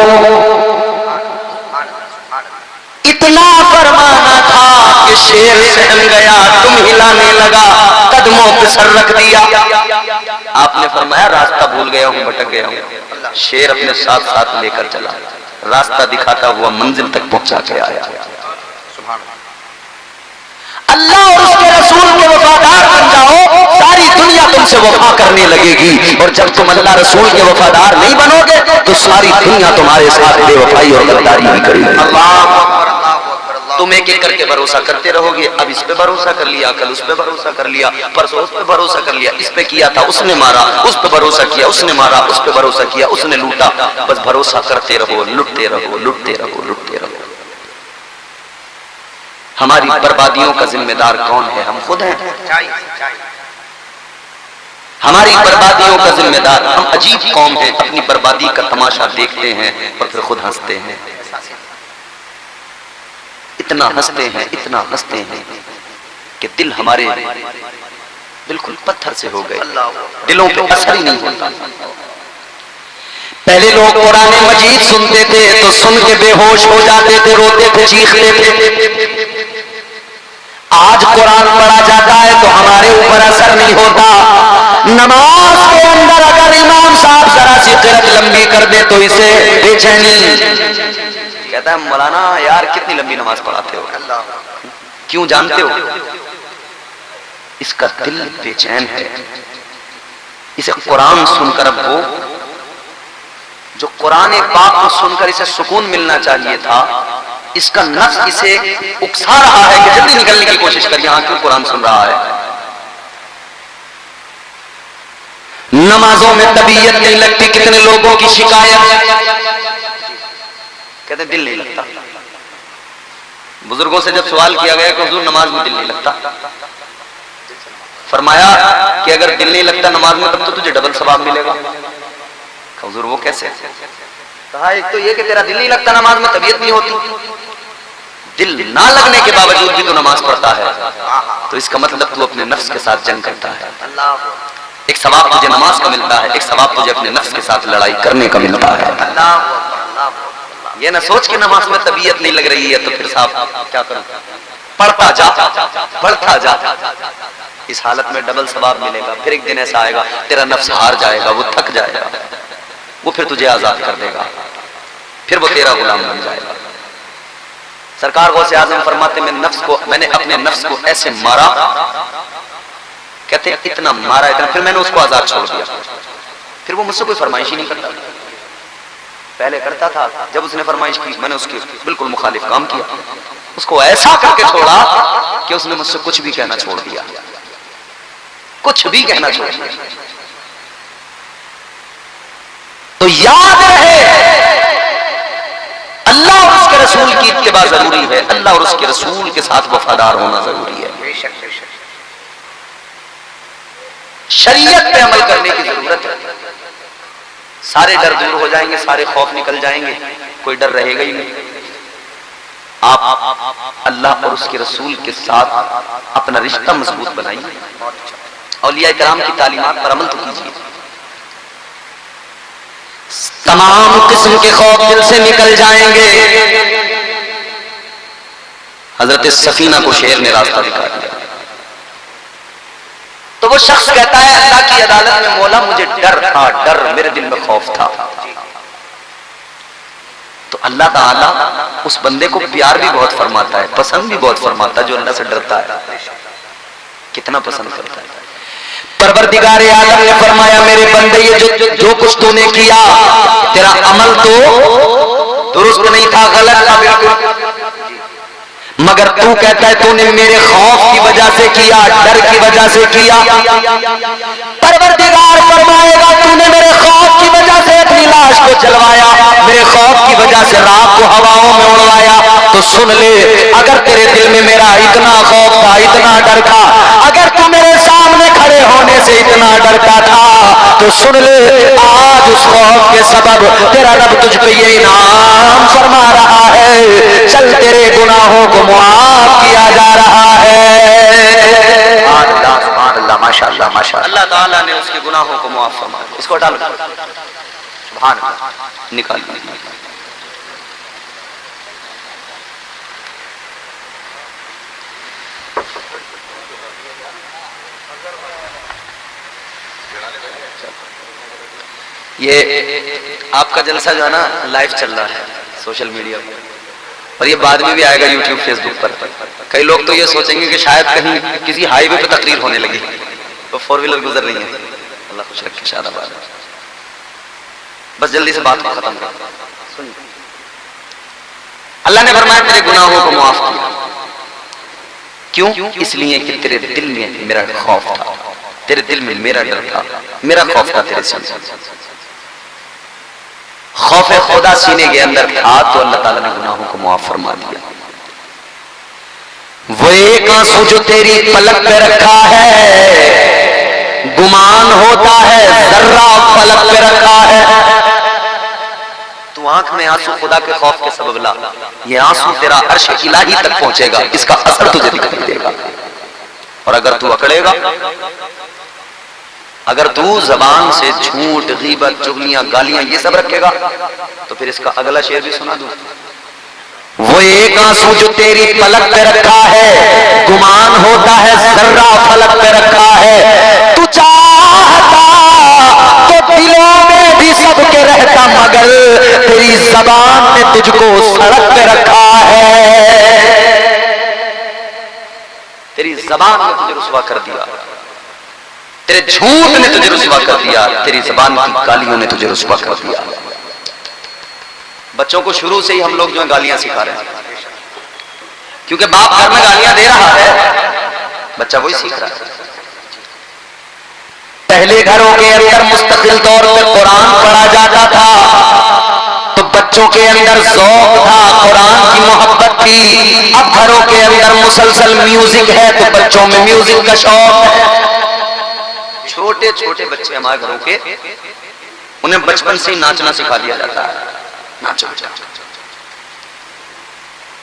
इतना फरमाना था कि शेर सहम गया, तुम हिलाने लगा, कदमों पे सर रख दिया। आपने फरमाया रास्ता भूल गया हूं, भटक गया हूं। शेर अपने साथ साथ लेकर चला, रास्ता दिखाता हुआ मंजिल तक पहुंचा के आया। अल्लाह और उसके रसूल के वफादार बन जाओ, सारी दुनिया तुमसे वफा करने लगेगी। और जब तुम अल्लाह रसूल के वफादार नहीं बनोगे तो सारी दुनिया तुम्हारे साथ बेवफाई और गद्दारी भी करेगी। तुम एक एक करके भरोसा करते रहोगे। अब इस पे भरोसा कर लिया, कल उस पे भरोसा कर लिया, परसों उस पे भरोसा कर लिया, इस पे किया था उसने मारा, उस पे भरोसा किया उसने मारा, उस पे भरोसा किया उसने लूटा। बस भरोसा करते रहो, लुटते रहो, लुटते रहो, लुटते रहो। हमारी बर्बादियों का जिम्मेदार कौन है? हम खुद हैं। हमारी बर्बादियों का जिम्मेदार हम अजीब कौम है, अपनी बर्बादी का तमाशा देखते हैं और फिर खुद हंसते हैं। इतना हंसते हैं, इतना हंसते हैं कि दिल हमारे बिल्कुल पत्थर से हो गए, दिलों पे असर ही नहीं होता। पहले लोग कुरान मजीद सुनते थे तो सुन के बेहोश हो जाते थे, रोते थे, चीखते थे। आज कुरान पढ़ा जाता है तो हमारे ऊपर असर नहीं होता। नमाज के अंदर अगर इमाम साहब जरा सी क़िरात लंबी कर दे तो इसे बेचैनी, कहता है मौलाना यार कितनी लंबी नमाज पढ़ाते हो, क्यों जानते हो? इसका दिल बेचैन है। इसे कुरान सुनकर, अब वो जो कुरान पाक को सुनकर इसे सुकून मिलना चाहिए था, इसका नफ्स इसे उकसा रहा है कि जल्दी निकलने की कोशिश कर, यहां क्यों कुरान सुन रहा है। नमाजों में तबीयत नहीं लगती, कितने लोगों की शिकायत, कहते दिल नहीं लगता। बुजुर्गों से जब सवाल किया गया कि हुजूर नमाज में दिल नहीं लगता, फरमाया कि अगर दिल नहीं लगता नमाज में तब तो तुझे डबल सवाब मिलेगा। हुजूर वो कैसे? कहा एक तो ये कि तेरा दिल नहीं लगता नमाज में, तबीयत नहीं होती, दिल ना लगने के बावजूद भी तो नमाज पढ़ता है, तो इसका मतलब तू अपने नफ्स के साथ जंग करता है। एक सवाब तुझे नमाज का मिलता है, एक सवाब तुझे अपने नफ्स के साथ लड़ाई करने का मिलता है। ये ना सोच के नमाज में तबीयत नहीं लग रही है तो फिर साहब क्या करूं, पढ़ता जा, पढ़ता जा, इस हालत में डबल सवाब मिलेगा। फिर एक दिन ऐसा आएगा तेरा नफ्स हार जाएगा, वो थक जाएगा, वो फिर तुझे आजाद कर देगा, फिर वो तेरा गुलाम बन जाएगा। सरकार गौसे आजम फरमाते मैंने अपने नफ्स को ऐसे मारा, कहते इतना मारा इतना, फिर मैंने उसको आजाद छोड़ दिया, फिर वो मुझसे कोई फरमाइश ही नहीं करता। पहले करता था, जब उसने फरमाइश की मैंने उसके बिल्कुल मुखालिफ काम किया, उसको ऐसा करके छोड़ा कि उसने मुझसे कुछ भी कहना छोड़ दिया, कुछ भी कहना छोड़ दिया। तो याद रहे मुत्तबा जरूरी है, अल्लाह और उसके रसूल के साथ वफादार होना जरूरी है। शरीयत पे अमल करने की जरूरत है। सारे डर दूर हो जाएंगे, सारे खौफ निकल जाएंगे, कोई डर रहेगा ही नहीं। आप अल्लाह और उसके रसूल के साथ अपना रिश्ता मजबूत बनाइए, औलिया किराम की तालीमात पर अमल तो कीजिए। तमाम किस्म के खौफ दिल से निकल जाएंगे। हजरत सफीना को शेर ने रास्ता दिखा दिया। तो वो शख्स कहता है अल्लाह की अदालत में, मौला मुझे डर था, डर मेरे दिल में खौफ था। तो अल्लाह ताला उस बंदे को प्यार भी बहुत फरमाता है, पसंद भी बहुत फरमाता है जो अल्लाह से डरता है। कितना पसंद करता है। परवरदिगार आलम ने फरमाया मेरे बंदे ये जो कुछ तूने किया, तेरा अमल तो दुरुस्त नहीं था, गलत था बिल्कुल, मगर तू कहता है तूने मेरे खौफ की वजह से किया, डर की वजह से किया। परवरदिगार फरमाएगा तूने मेरे खौफ की वजह से अपनी लाश को जलवाया, मेरे खौफ की वजह से रात को हवाओं में उड़वाया। तो सुन ले, अगर तेरे दिल में मेरा इतना खौफ था, इतना डर था, अगर तू मेरे सामने खड़े होने से इतना डरता था, तो सुन ले आज उस खौफ के सबब तेरा रब तुझ पे ये इनाम फरमा रहा है, चल तेरे गुनाहों को मुआफ किया जा रहा है। अल्लाह माशाअल्लाह माशाअल्लाह। अल्लाह ताला ने उसके गुनाहों को मुआफ फरमाया। इसको हटा लो, सुभान अल्लाह, निकाल ये आपका जलसा जो है ना लाइव चल रहा है सोशल मीडिया पर, और ये बाद में भी आएगा यूट्यूब फेसबुक पर। कई लोग तो ये सोचेंगे कि शायद कहीं किसी हाईवे पे तकरीर होने लगी, तो 4 व्हीलर गुजर रही है। अल्लाह खुश रखे, शादाबाद। बस जल्दी से बात को खत्म कर। अल्लाह ने फरमाया तेरे गुनाहों को माफ किया। क्यों? इसलिए कि तेरे दिल में मेरा खौफ था, तेरे दिल में मेरा डर था, मेरा खौफ था तेरे से। खौफ खुदा सीने के अंदर था तो अल्लाह ताला ने गुनाहों को मुआफ फरमा दिया। वो एक आंसू जो तेरी पलक पे रखा है, गुमान होता है जर्रा पलक पे रखा है। तू आंख में आंसू खुदा के खौफ के सबब ला, ये आंसू तेरा अर्श इलाही तक पहुंचेगा, इसका असर तुझे दिखाई देगा। और अगर तू अकड़ेगा, अगर तू जबान से झूठ, गीबत, चुगलियां, गालियां ये सब रखेगा, तो फिर इसका अगला शेर भी सुना दूं। वो एक आंसू जो तेरी पलक पे रखा है, गुमान होता है जर्रा फलक पे रखा है। तू चाहता तो दिलों में भी सबके रहता, मगर तेरी जबान ने तुझको सड़क पे रखा है। तेरी जबान ने तुझे रुसवा कर दिया, तेरे झूठ ने तुझे रुसवा कर दिया, तेरी जबान की गालियों ने तुझे रुसवा कर दिया। बच्चों को शुरू से ही हम लोग जो है गालियां सिखा रहे हैं, क्योंकि बाप घर में गालियां दे रहा है, बच्चा वही सीख रहा है। पहले घरों के अंदर मुस्तकिल तौर पर कुरान पढ़ा जाता था, तो बच्चों के अंदर ज़ौक़ था, कुरान की मोहब्बत थी। अब घरों के अंदर मुसलसल म्यूजिक है, तो बच्चों में म्यूजिक का शौक है। छोटे छोटे बच्चे हमारे घरों के, उन्हें बचपन से ही नाचना सिखा दिया जाता है, नाचो।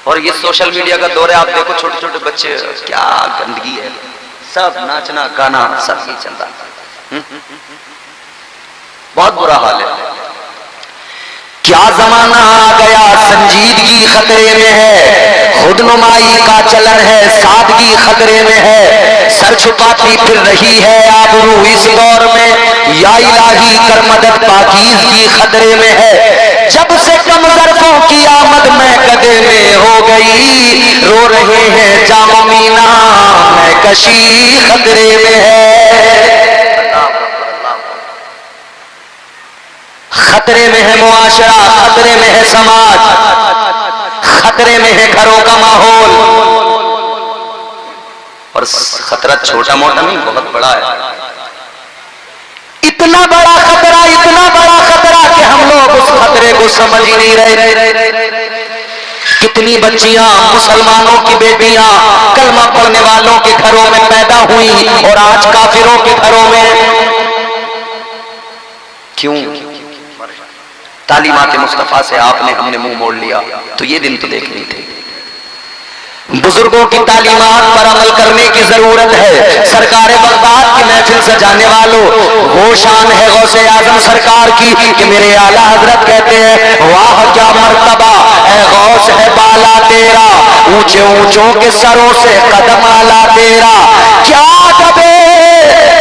और ये सोशल मीडिया का दौर है, आप देखो छोटे छोटे बच्चे, क्या गंदगी है, सब नाचना गाना सब ही चलता है। बहुत बुरा हाल है। क्या जमाना आ गया, संजीदगी खतरे में है, खुदनुमाई का चलन है, सादगी खतरे में है, सर छुपाती फिर रही है आबरू इस दौर में, या इलाही कर मदद पाकीज़गी खतरे में है। जब से कम ज़र्फ़ों की आमद में कदे में हो गई, रो रहे हैं जाम मीना मैं कशी खतरे में है। खतरे में है मुआशरा, खतरे में है समाज, खतरे में है घरों का माहौल। और खतरा छोटा मोटा नहीं, बहुत बड़ा है। इतना बड़ा खतरा, इतना बड़ा खतरा कि हम लोग उस खतरे को समझ ही नहीं रहे। कितनी बच्चियां मुसलमानों की बेटियां कलमा पढ़ने वालों के घरों में पैदा हुई और आज काफिरों के घरों में। क्यों? तालीमात मुस्तफा से आपने हमने मुंह मोड़ लिया। तो ये दिन तो देखनी थे। बुजुर्गों की तालीमात पर अमल करने की जरूरत है। सरकार बगदाद की महफिल सजाने वालों, वो शान है गौसे आजम सरकार की कि मेरे आला हजरत कहते हैं, वाह क्या मर्तबा है गौस है बाला तेरा, ऊंचे ऊंचों के सरों से कदम आला तेरा, क्या दबे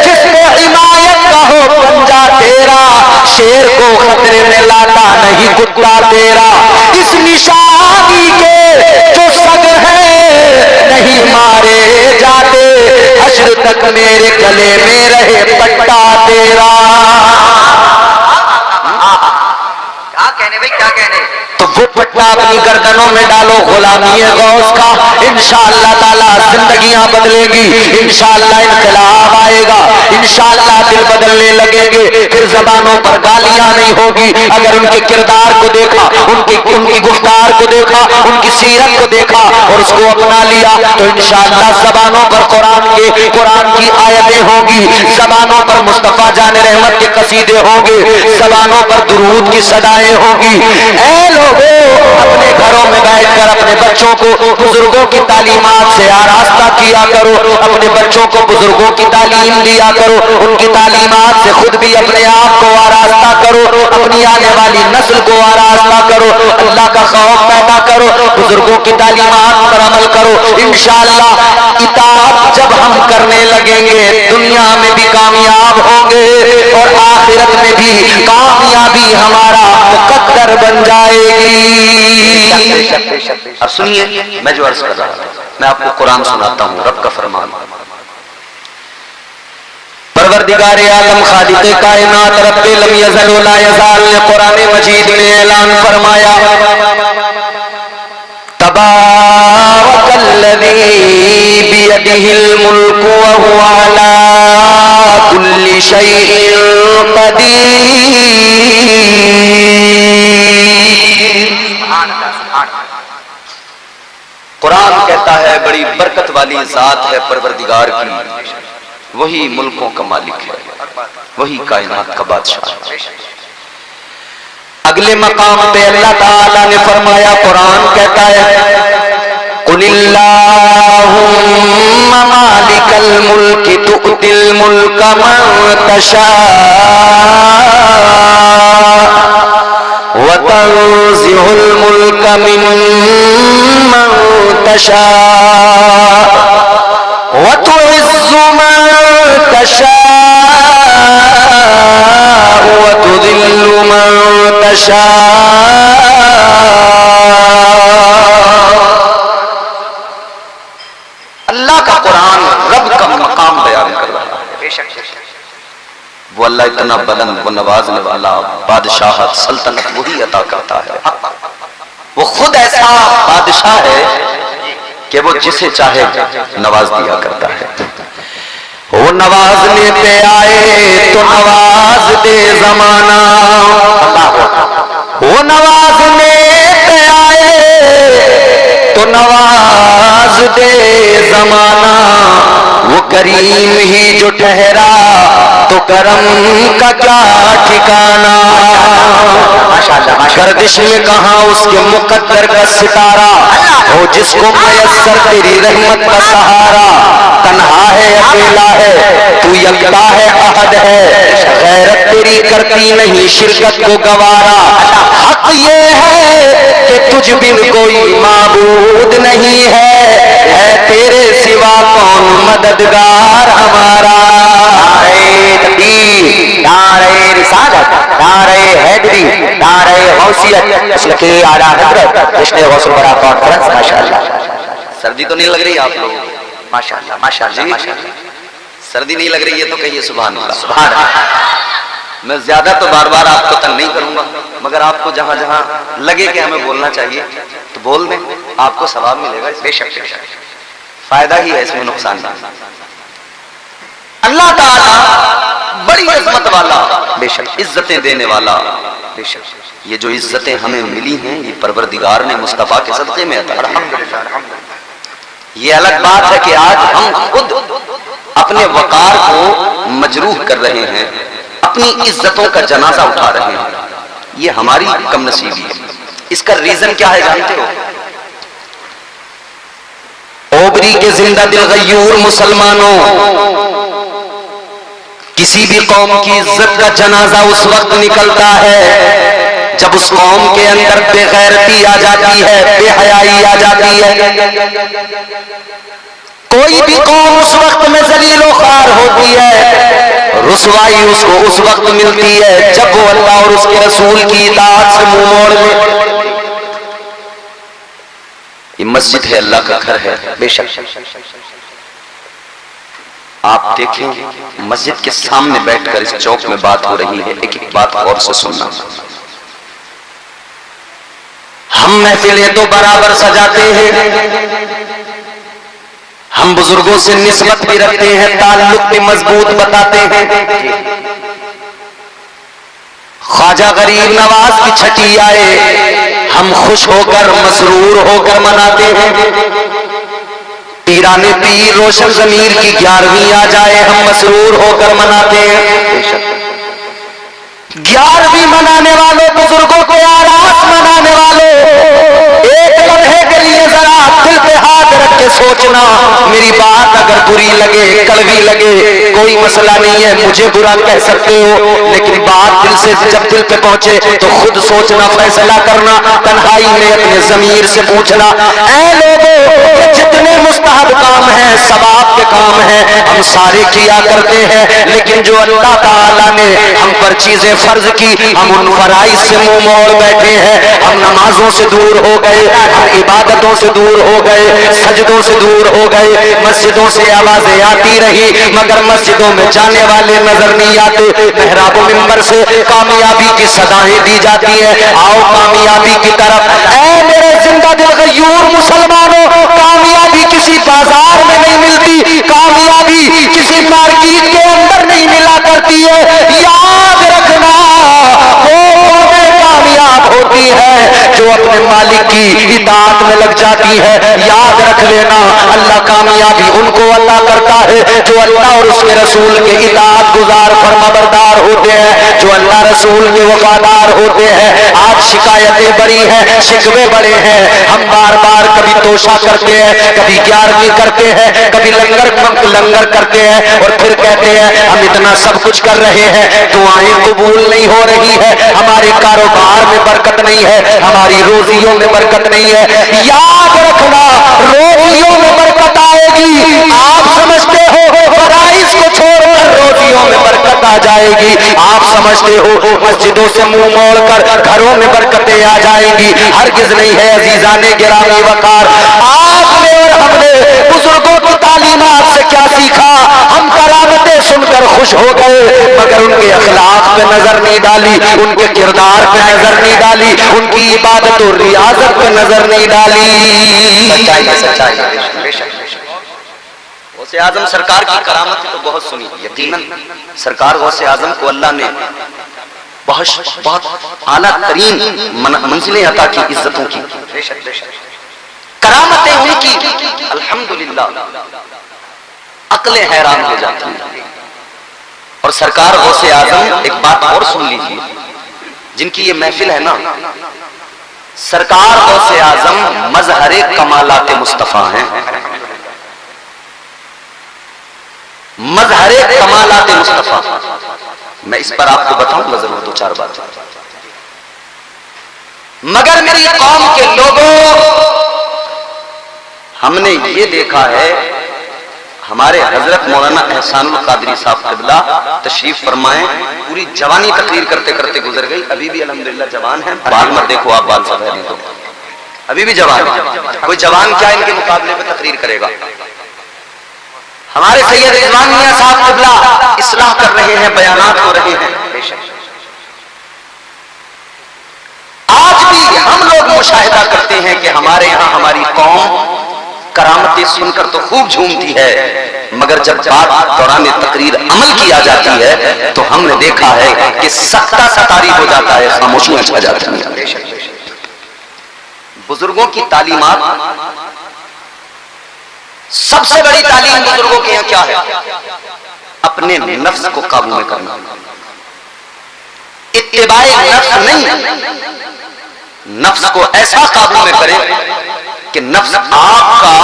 जिसमें हिमायत का हो पंजा तेरा, शेर को खतरे में लाता नहीं कुत्ता तेरा, इस निशानी के जो सग है नहीं मारे जाते, हश्र तक मेरे गले में रहे पट्टा तेरा। क्या कहने भाई, क्या कहने? तो वो पट्टा अपनी गर्दनों में डालो, गुलामी है गौस का। इंशाअल्लाह ताला जिंदगियां बदलेगी, इंशाअल्लाह इनकलाब आएगा, इंशाअल्लाह दिल बदलने लगेंगे। फिर जबानों पर गालियां नहीं होगी। अगर उनके किरदार को देखा, उनकी गुफ्तार को देखा, उनकी सीरत को देखा और उसको अपना लिया तो इंशाअल्लाह जबानों पर कुरान की आयतें होगी, जबानों पर मुस्तफा जान रहमत के कसीदे होंगे, जबानों पर दुरूद की सदाएं होगी। ऐ लोगों, अपने घरों में बैठकर अपने बच्चों को बुजुर्गों की तालीमात से आरास्ता किया करो, अपने बच्चों को बुजुर्गों की तालीम दिया करो, उनकी तालीमात से खुद भी अपने आप को आरास्ता करो, अपनी आने वाली नस्ल को आरास्ता करो, अल्लाह का खौफ पैदा करो, बुजुर्गों की तालीमात पर अमल करो। इंशाअल्लाह इताअत जब हम करने लगेंगे दुनिया में भी कामयाब होंगे और आखिरत में भी कामयाबी हमारा मुकद्दर बन जाएगी। अब सुनिए, मैं जो अर्ज कर रहा था, मैं आपको कुरान सुनाता हूँ, रब का फरमान। परवरदिगारे आलम खालिक़े कायनात रब्बे लम यज़ल व ला यज़ाल ने कुरान मजीद में ऐलान फरमाया, तबारकल्लज़ी बियदिहिल मुल्कु व हुवा अला कुल्लि शैइन क़दीर। कुरान कहता है बड़ी बरकत वाली जात है परवरदिगार की, वही मुल्कों का मालिक है, वही कायनात का बादशाह है। अगले मकाम पे अल्लाह ताला ने फरमाया, कुरान कहता है, कुलिल्लाहुम्मा मालिकल मुल्क तुअतिल मुल्क मन तशा व तंज़िहुल मुल्क मिम्मन तशा व तुइज़्ज़ु मन तशा व तुज़िल्लु मन तशा। अल्लाह का कुरान रब का मकाम बयान कर रहा है। बेशक वो अल्लाह इतना बुलंद, वो नवाजने वाला, बादशाहत सल्तनत वही अता करता है। वो खुद ऐसा बादशाह है कि वो जिसे चाहे नवाज दिया करता है। वो नवाजने पे आए तो नवाज दे जमाना, वो नवाजने पे आए तो नवाज दे जमाना, वो करीम ही जो ठहरा तो करम का क्या ठिकाना। गर्दिश में कहा उसके मुकद्दर का सितारा, हो जिसको मयस्सर तेरी रहमत का सहारा। तन्हा है अकेला है तू, यकता है अहद है, गैरत तेरी करती नहीं शिरकत को गवारा। हक ये है कि तुझ बिन कोई माबूद नहीं है तेरे सिवा कौन मददगार हमारा। नारे तकबीर, नारे रिसालत, नारे हैदरी, नारे गौसियत, इसके आला हजरत जिसने गौसुल बरा कॉन्फ्रेंस। माशाअल्लाह। सर्दी तो नहीं लग रही आप लोग? माशाअल्लाह माशाअल्लाह माशाअल्लाह। सर्दी नहीं लग रही है तो कहिए सुभान अल्लाह। सुभान अल्लाह। मैं ज्यादा तो बार बार आपको तंग नहीं करूंगा, मगर आपको जहां जहां लगे कि हमें बोलना चाहिए तो बोल दें, आपको सवाब मिलेगा। बेशक बेशक, फायदा ही है, इसमें नुकसान नहीं। अल्लाह ताला बड़ी इज्जत वाला, बेशक इज्जतें देने वाला, बेशक ये जो इज्जतें हमें मिली हैं ये परवरदिगार ने मुस्तफा के सदक़े में अता की। ये अलग बात है कि आज हम खुद अपने वकार को मजरूह कर रहे हैं, अपनी इज्जतों का जनाजा उठा रहे हैं, ये हमारी कमनसीबी है। इसका रीजन क्या है जानते हो? ओबरी के जिंदा दिल गयूर मुसलमानों, किसी भी कौम की इज्जत का जनाजा उस वक्त निकलता है जब उस कौम के अंदर बेगैरती आ जाती है, बेहयाई आ जाती है। कोई भी कौम उस वक्त में जलीलो ख्वार होती है, रुसवाई उसको उस वक्त मिलती है जब वो अल्लाह और उसके रसूल की इताअत से मुंह मोड़ ले। ये मस्जिद है, अल्लाह का घर है, बेशक आप देखें मस्जिद के सामने बैठकर इस चौक में बात हो रही है। एक एक बात और से सुनना। हम महफिलें तो बराबर सजाते हैं, हम बुजुर्गों से निस्बत भी रखते हैं, ताल्लुक भी मजबूत बताते हैं। ख्वाजा गरीब नवाज की छठी आए हम खुश होकर मसरूर होकर मनाते हैं। पीराने पीर रोशन जमीर की 11वीं आ जाए हम मसरूर होकर मनाते हैं। 11वीं मनाने वालों, बुजुर्गों को आरास मनाने वालों, एक लम्हे के लिए जरा दिल पे हाथ रख के सोचना, मेरी बात अगर बुरी लगे, कड़वी लगे, कोई मसला नहीं है, मुझे बुरा कह सकते हो, लेकिन बात दिल से जब दिल पे पहुंचे तो खुद सोचना, फैसला करना, तन्हाई में अपने ज़मीर से पूछना। ऐ लोगों, ये जितने मुस्तहब काम हैं, सवाब के काम हैं, हम सारे किया करते हैं, लेकिन जो अल्लाह ताला ने हम पर चीजें फर्ज की, हम उन फराइज से मुंह मोड़ बैठे हैं। हम नमाजों से दूर हो गए, हम इबादतों से दूर हो गए, सजदों से दूर हो गए। मस्जिदों से आवाजें आती रही मगर मस्जिदों में जाने वाले नजर नहीं आते। मेहराब मिंबर से कामयाबी की सदाएं दी जाती है, आओ कामयाबी की तरफ। ऐ मेरे जिंदा दिल गयूर मुसलमानों, कामयाबी किसी बाजार में नहीं मिलती, कामयाबी किसी मार्केट के अंदर नहीं मिला करती है। याद रखना, वो कामयाब होती है जो अपने मालिक की इताअत में लग जाती है। याद रख लेना, अल्लाह कामयाबी उनको अल्लाह करता है जो अल्लाह और उसके रसूल के इताअत गुजार फरमाबरदार होते हैं, जो अल्लाह रसूल के वफादार होते हैं। आज शिकायतें बड़ी हैं, शिकवे बड़े हैं, हम बार बार कभी तोशा करते हैं, कभी 11वीं करते हैं, कभी लंगर करते हैं और फिर कहते हैं हम इतना सब कुछ कर रहे हैं, दुआएं कबूल नहीं हो रही है, हमारे कारोबार में बरकत नहीं है, हमारी रोजियों में बरकत नहीं है। याद रखना, रोजियों में बरकत आएगी। आप समझते हो फराइज को छोड़कर रोजियों में बरकत आ जाएगी, आप समझते हो मस्जिदों से मुंह मोड़कर घरों में बरकतें आ जाएंगी। हरगिज नहीं है अजीजाने गिरामी वकार। आपने और हमने बुजुर्गों की तालीमात से क्या सीखा? हम करामतें सुनकर खुश हो गए मगर उनके अखलाक पे नजर नहीं डाली, उनके किरदार पे नजर नहीं डाली, उनकी इबादत और रियाजत पे नजर नहीं डाली। सच्चाई गौसे आजम सरकार की करामत तो बहुत सुनी, यकीनन सरकार गौसे आजम को अल्लाह ने बहुत आला तरीन मंजिलें अता की, इज्जतों की। करामतें उनकी अल्हम्दुलिल्लाह अक्लें हैरान हो जाती हैं। और सरकार गौसे आजम, एक बात और सुन लीजिए, जिनकी ये महफिल है ना, सरकार गौसे आजम मजहरे कमालाते मुस्तफा हैं, मजहरे कमालाते मुस्तफा। मैं इस पर आपको बताऊंगा जरूर 2-4 बात, मगर मेरी कौम के लोगों, हमने ये देखा है, हमारे हजरत मौलाना एहसानुल कादरी साहब क़िबला तशरीफ फरमाए, पूरी जवानी तकरीर करते करते गुजर गई, अभी भी अल्हम्दुलिल्लाह जवान है। बाल मत देखो आप, बाल सफेद हैं तो अभी भी जवान है। कोई जवान क्या इनके मुकाबले में तकरीर करेगा? हमारे सैयद रिजवान मियां साहब क़िबला इस्लाह कर रहे हैं, बयानात हो रहे हैं। आज भी हम लोग मुशाहिदा करते हैं कि हमारे यहाँ हमारी कौम करामतें सुनकर तो खूब झूमती है मगर जब बात दौरान तकरीर अमल की आ जाती है तो हमने देखा है कि सख्ता सतारी हो जाता है, खामोशियां छा जाती हैं। बुजुर्गों की तालीमात, सबसे बड़ी तालीम बुजुर्गों के यहाँ क्या है? अपने नफ्स को काबू में करना, इत्तिबाए नफ्स नहीं, नफ्स को ऐसा काबू में करे कि नफ्स आपका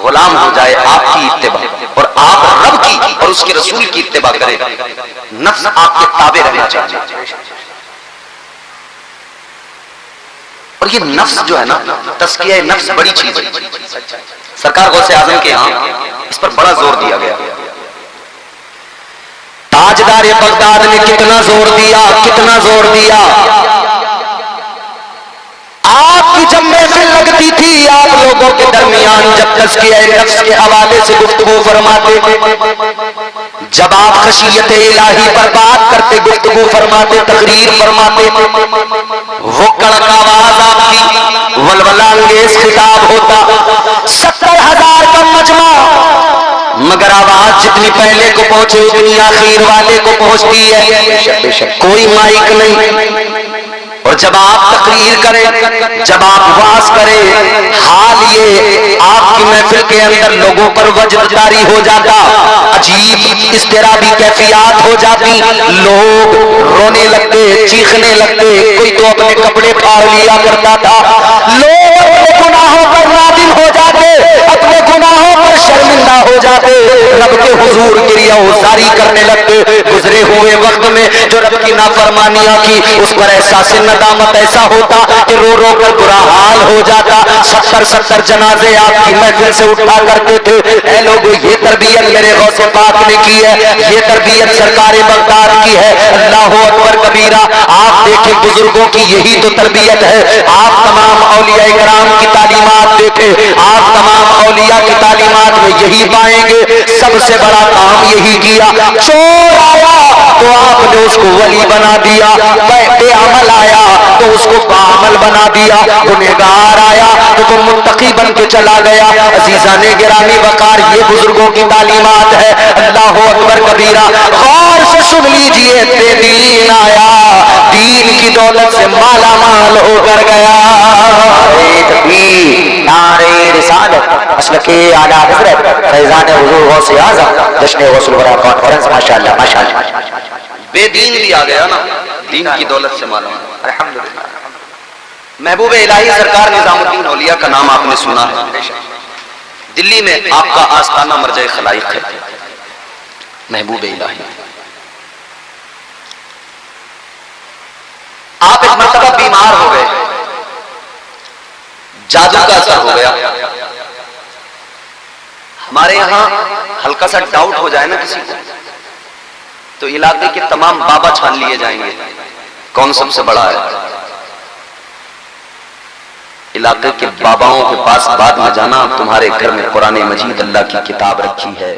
गुलाम हो जाए, आपकी इत्तिबा, और आप रब की और उसके रसूल की इत्तिबा करें। नफ्स आपके ताबे रहना चाहिए। और ये नफ्स जो है ना, तस्किया नफ्स बड़ी चीज है। सरकार गौसे आजम के यहाँ इस पर बड़ा जोर दिया गया। ताजदार बगदाद ने कितना जोर दिया, कितना जोर दिया। आपकी जब महफिल लगती थी, आप लोगों के दरमियान जब तज़किया नफ्स के हवाले से गुफ्तगू फरमाते, जब आप खशियत इलाही पर बात करते, गुफ्तगू फरमाते, तकरीर फरमाते, वो कड़क आवाज आपकी वलवला अंगेज खिताब होता। 70,000 का मजमा, मगर आवाज जितनी पहले को पहुंचे उतनी आखिर वाले को पहुंचती है। कोई माइक नहीं। और जब आप तकरीर करें, जब आप वाज करें, हाल ये आपकी महफिल के अंदर लोगों पर वजदारी हो जाता, अजीब इस्तिराबी कैफियत हो जाती, लोग रोने लगते, चीखने लगते, कोई तो अपने कपड़े फाड़ लिया करता था, लोग अपने गुनाहों पर नादिम हो जाते, अपने गुनाहों पर शर्मिंदा हो जाते, रब के हुजूर गिरियाज़ारी करने लगते। गुजरे हुए वक्त में जो रब की नाफरमानियां की, उस पर एहसास नदामत ऐसा होता कि रो रो कर बुरा हाल हो जाता। 70 जनाजे आपकी महफिल से उठा करते थे। ऐ लोगों, ये तरबियत मेरे गौसे पाक ने की है, ये तरबियत सरकारे बगदाद की है। अल्लाह अकबर कबीरा। आप देखें बुजुर्गों की यही तो तरबियत है। आप तमाम औलिया इकराम की तालीमात देखें, आप तमाम औलिया की तालीमात में यही पाएंगे। सबसे बड़ा काम यही किया। चोर आया तो आपने उसको वली बना दिया, बेअमल आया तो उसको बाअमल बना दिया, गुनहगार आया तो वो मुत्तकी बन के चला गया। अजीजाने गिरामी वकार, ये बुजुर्गों की तालीमात है। अल्लाह अकबर कबीरा। गौर से सुन लीजिए, बेदीन आया, दीन की दौलत से माला माल होकर गया। नारे रिसालत असल के आला हज़रत फैज़ान हुज़ूर गौसे आज़म जश्न गौसुल वरा कॉन्फ्रेंस, माशाअल्लाह माशाअल्लाह। बेदीन भी आ गया ना, दीन की दौलत से मालूम। अल्हम्दुलिल्लाह। महबूब इलाही सरकार निजामुद्दीन औलिया का नाम आपने सुना है। दिल्ली में आपका आस्ताना मरज़े खलाइक है, महबूब इलाही। आप एक मरतबा बीमार हो गए, जादू का असर हो गया। हमारे यहां हल्का सा डाउट हो जाए ना किसी को, तो इलाके के तमाम बाबा छान लिए जाएंगे, कौन सबसे बड़ा है। इलाके के बाबाओं के पास बाद में जाना, तुम्हारे घर में कुरान मजीद अल्लाह की किताब रखी है,